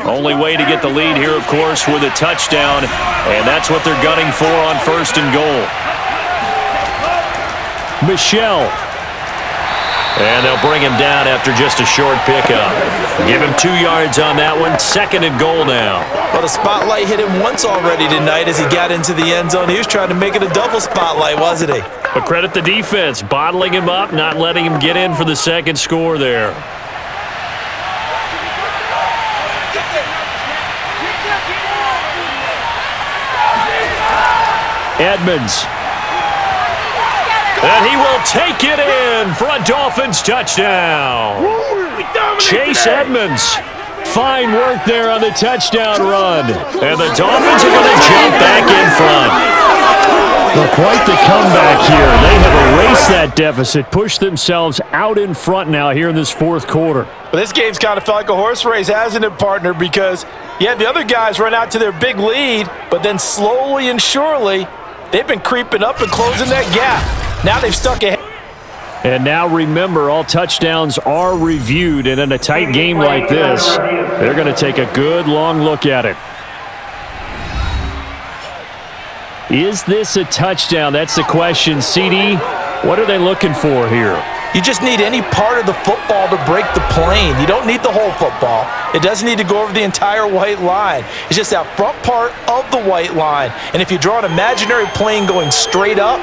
Only way to get the lead here, of course, with a touchdown, and that's what they're gunning for on 1st and goal. Michelle. And they'll bring him down after just a short pickup. Give him 2 yards on that one. 2nd and goal now. Well, the spotlight hit him once already tonight as he got into the end zone. He was trying to make it a double spotlight, wasn't he? But credit the defense, bottling him up, not letting him get in for the second score there. Edmonds. And he will take it in for a Dolphins touchdown. Chase Edmonds. Fine work there on the touchdown run. And the Dolphins are going to jump back in front. Well, quite the comeback here. They have erased that deficit, pushed themselves out in front now here in this fourth quarter. But this game's kind of felt like a horse race, hasn't it, partner? Because, yeah, the other guys run out to their big lead, but then slowly and surely, they've been creeping up and closing that gap. Now they've stuck ahead. And now remember, all touchdowns are reviewed, and in a tight game like this, they're going to take a good long look at it. Is this a touchdown? That's the question. CD, what are they looking for here? You just need any part of the football to break the plane. You don't need the whole football. It doesn't need to go over the entire white line. It's just that front part of the white line. And if you draw an imaginary plane going straight up,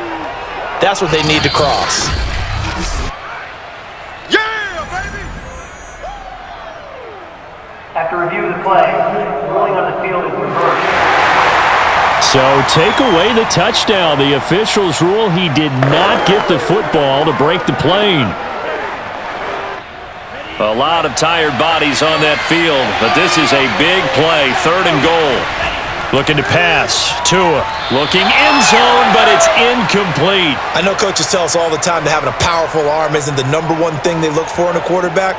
that's what they need to cross. After review of the play, ruling on the field is reversed. So take away the touchdown. The officials rule he did not get the football to break the plane. A lot of tired bodies on that field, but this is a big play. 3rd and goal. Looking to pass. Tua looking end zone, but it's incomplete. I know coaches tell us all the time that having a powerful arm isn't the number one thing they look for in a quarterback.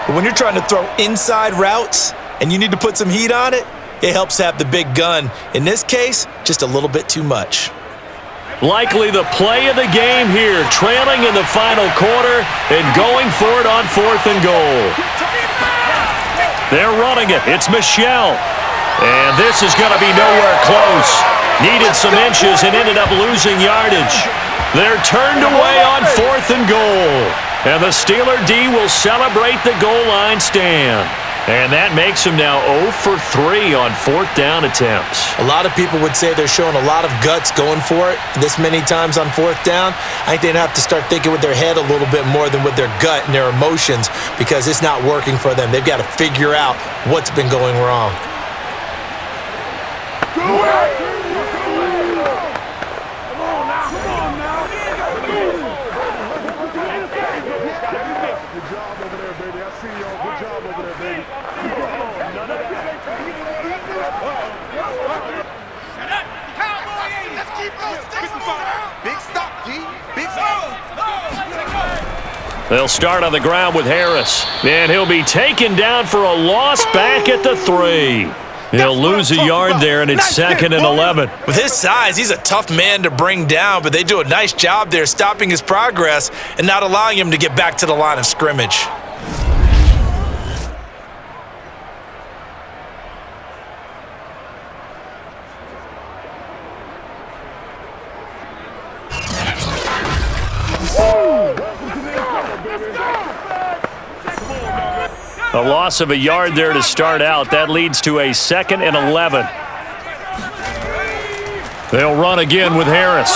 But when you're trying to throw inside routes and you need to put some heat on it, It helps have the big gun. In this case, just a little bit too much. Likely the play of the game here, trailing in the final quarter and going for it on 4th and goal. They're running it. It's Michel. And this is going to be nowhere close. Needed some inches and ended up losing yardage. They're turned away on 4th and goal. And the Steeler D will celebrate the goal line stand. And that makes him now 0 for 3 on 4th down attempts. A lot of people would say they're showing a lot of guts going for it this many times on 4th down. I think they'd have to start thinking with their head a little bit more than with their gut and their emotions, because it's not working for them. They've got to figure out what's been going wrong. They'll start on the ground with Harris. And he'll be taken down for a loss back at the 3. He'll lose a yard there, and it's 2nd and 11. With his size, he's a tough man to bring down, but they do a nice job there stopping his progress and not allowing him to get back to the line of scrimmage. A loss of a yard there to start out. That leads to a 2nd and 11. They'll run again with Harris.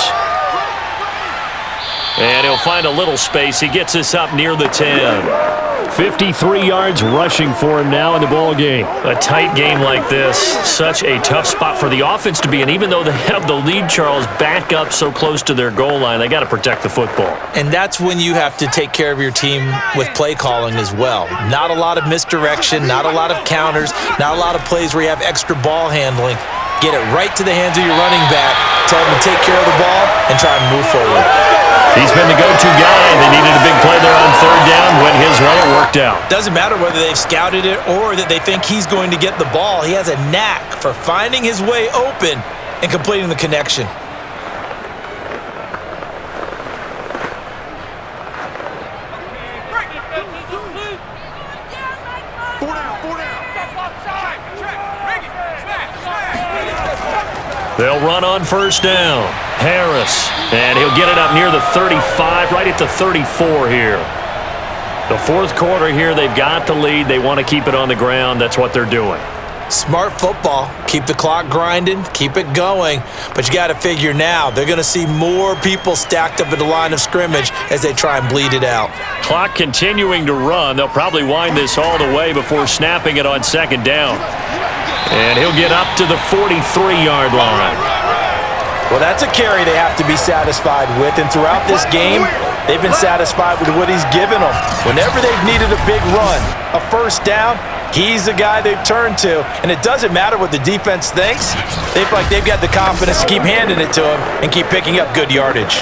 And he'll find a little space. He gets us up near the 10. 53 yards rushing for him now in the ball game. A tight game like this, such a tough spot for the offense to be in. Even though they have the lead, Charles, back up so close to their goal line, they got to protect the football. And that's when you have to take care of your team with play calling as well. Not a lot of misdirection, not a lot of counters, not a lot of plays where you have extra ball handling. Get it right to the hands of your running back, tell him to take care of the ball, and try and move forward. He's been the go-to guy. They needed a big play there on 3rd down. Went his way, it worked out. Doesn't matter whether they've scouted it or that they think he's going to get the ball. He has a knack for finding his way open and completing the connection. They'll run on 1st down. Harris. And he'll get it up near the 35, right at the 34 here. The 4th quarter here, they've got the lead. They want to keep it on the ground. That's what they're doing. Smart football. Keep the clock grinding. Keep it going. But you got to figure now, they're going to see more people stacked up at the line of scrimmage as they try and bleed it out. Clock continuing to run. They'll probably wind this all the way before snapping it on 2nd down. And he'll get up to the 43-yard line. Well, that's a carry they have to be satisfied with. And throughout this game, they've been satisfied with what he's given them. Whenever they've needed a big run, a 1st down, he's the guy they've turned to. And it doesn't matter what the defense thinks. They feel like they've got the confidence to keep handing it to him and keep picking up good yardage.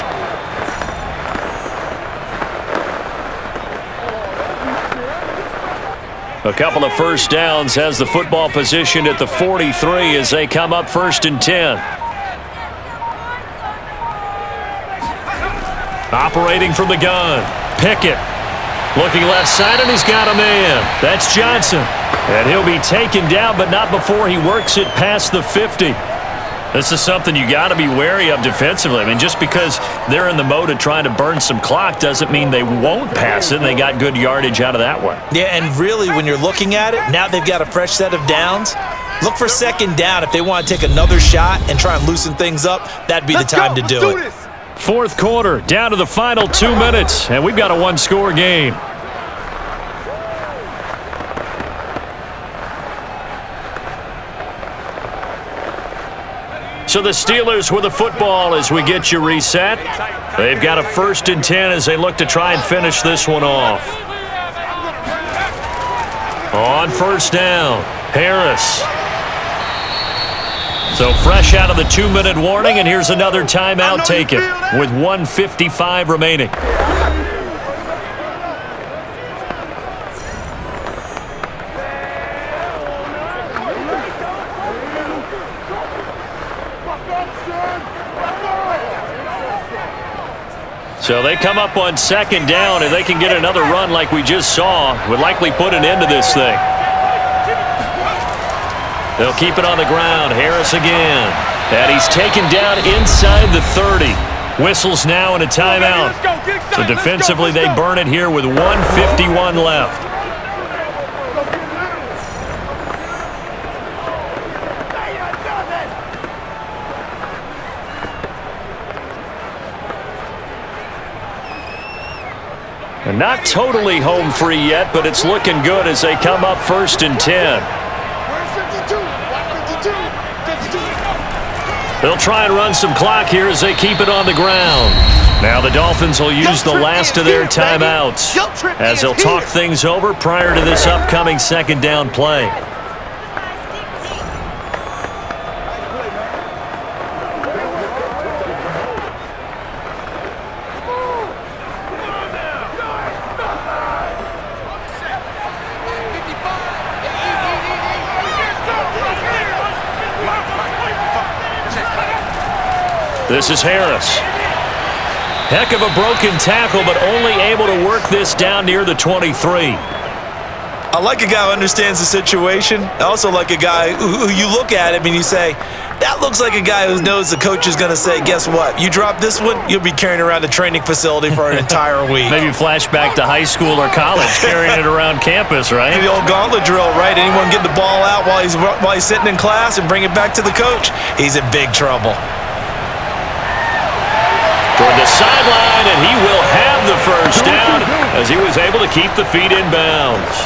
A couple of 1st downs, has the football position at the 43 as they come up 1st and 10. Operating from the gun, Pickett. Looking left side, and he's got a man. That's Johnson. And he'll be taken down, but not before he works it past the 50. This is something you got to be wary of defensively. I mean, just because they're in the mode of trying to burn some clock doesn't mean they won't pass it, and they got good yardage out of that one. Yeah, and really, when you're looking at it, now they've got a fresh set of downs. Look for 2nd down. If they want to take another shot and try and loosen things up, that'd be the time to do it. 4th quarter, down to the final 2 minutes, and we've got a 1-score game. So the Steelers with the football as we get you reset. They've got a 1st and 10 as they look to try and finish this one off. On 1st down, Harris. So fresh out of the 2-minute warning, and here's another timeout taken with 1:55 remaining. So they come up on second down, and they can get another run like we just saw. Would likely put an end to this thing. They'll keep it on the ground. Harris again. And he's taken down inside the 30. Whistles now and a timeout. So defensively, they burn it here with 1:51 left. And not totally home free yet, but it's looking good as they come up 1st and 10. They'll try and run some clock here as they keep it on the ground. Now the Dolphins will use the last of their timeouts as they'll talk things over prior to this upcoming second down play. This is Harris. Heck of a broken tackle, but only able to work this down near the 23. I like a guy who understands the situation. I also like a guy who you look at him and you say, that looks like a guy who knows the coach is going to say, guess what? You drop this one, you'll be carrying around the training facility for an entire week. Maybe flashback to high school or college, carrying it around campus, right? The old gauntlet drill, right? Anyone get the ball out while he's sitting in class and bring it back to the coach, he's in big trouble. Toward the sideline, and he will have the first down as he was able to keep the feet in bounds.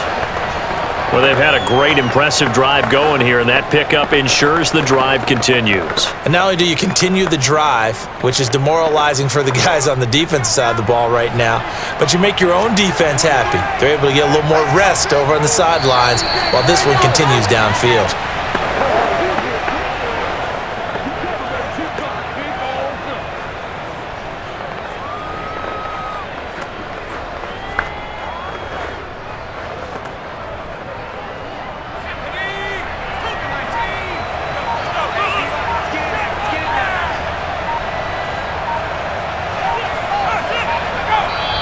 Well, they've had a great, impressive drive going here, and that pickup ensures the drive continues. And not only do you continue the drive, which is demoralizing for the guys on the defensive side of the ball right now, but you make your own defense happy. They're able to get a little more rest over on the sidelines while this one continues downfield.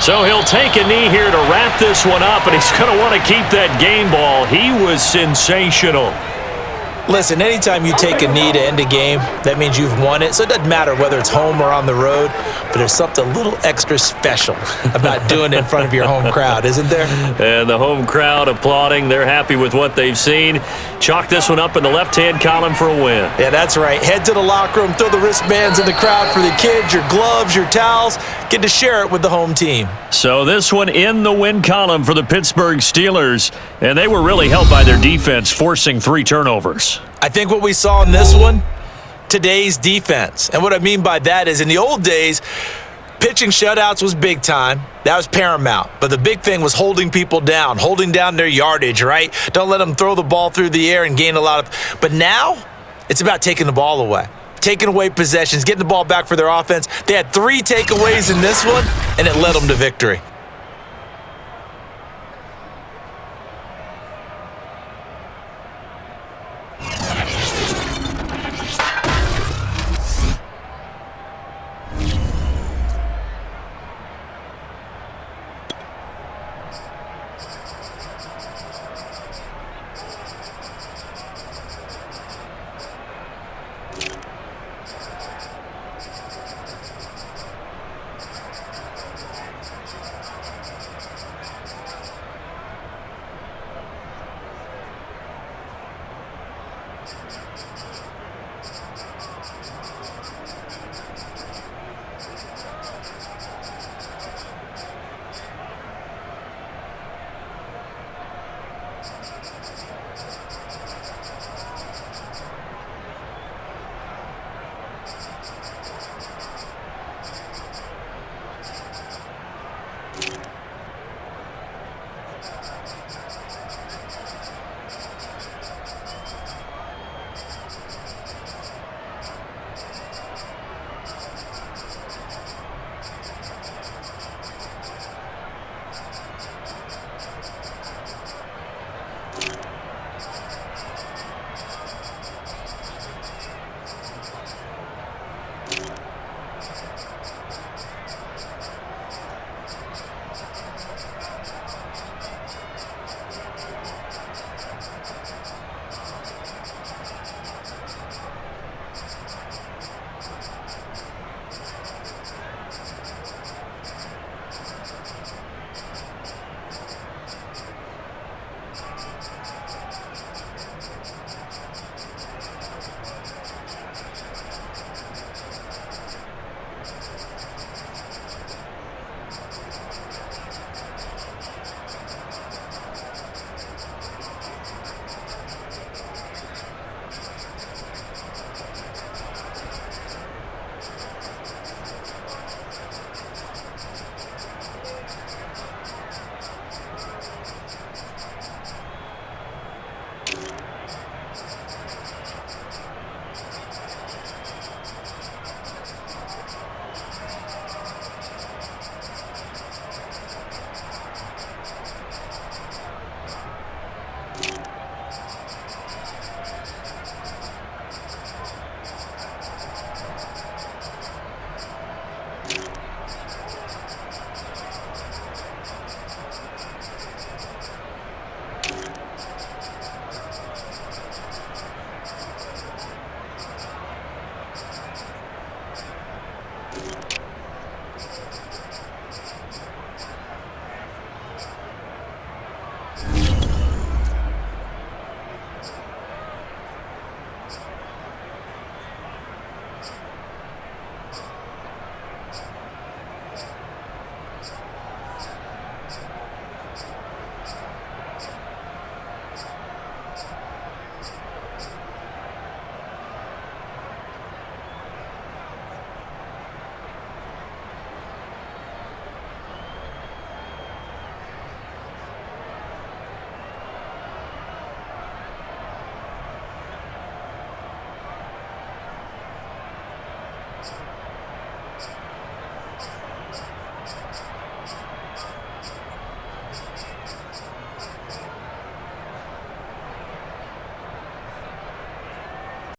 So he'll take a knee here to wrap this one up, and he's going to want to keep that game ball. He was sensational. Listen, anytime you take a knee to end a game, that means you've won it. So it doesn't matter whether it's home or on the road, but there's something a little extra special about doing it in front of your home crowd, isn't there? And the home crowd applauding. They're happy with what they've seen. Chalk this one up in the left-hand column for a win. Yeah, that's right. Head to the locker room, throw the wristbands in the crowd for the kids, your gloves, your towels. Get to share it with the home team. So this one in the win column for the Pittsburgh Steelers, and they were really helped by their defense, forcing 3 turnovers. I think what we saw in this one, today's defense. And what I mean by that is in the old days, pitching shutouts was big time. That was paramount. But the big thing was holding people down, holding down their yardage, right? Don't let them throw the ball through the air and gain a lot of... But now, it's about taking the ball away. Taking away possessions, getting the ball back for their offense. They had 3 takeaways in this one, and it led them to victory.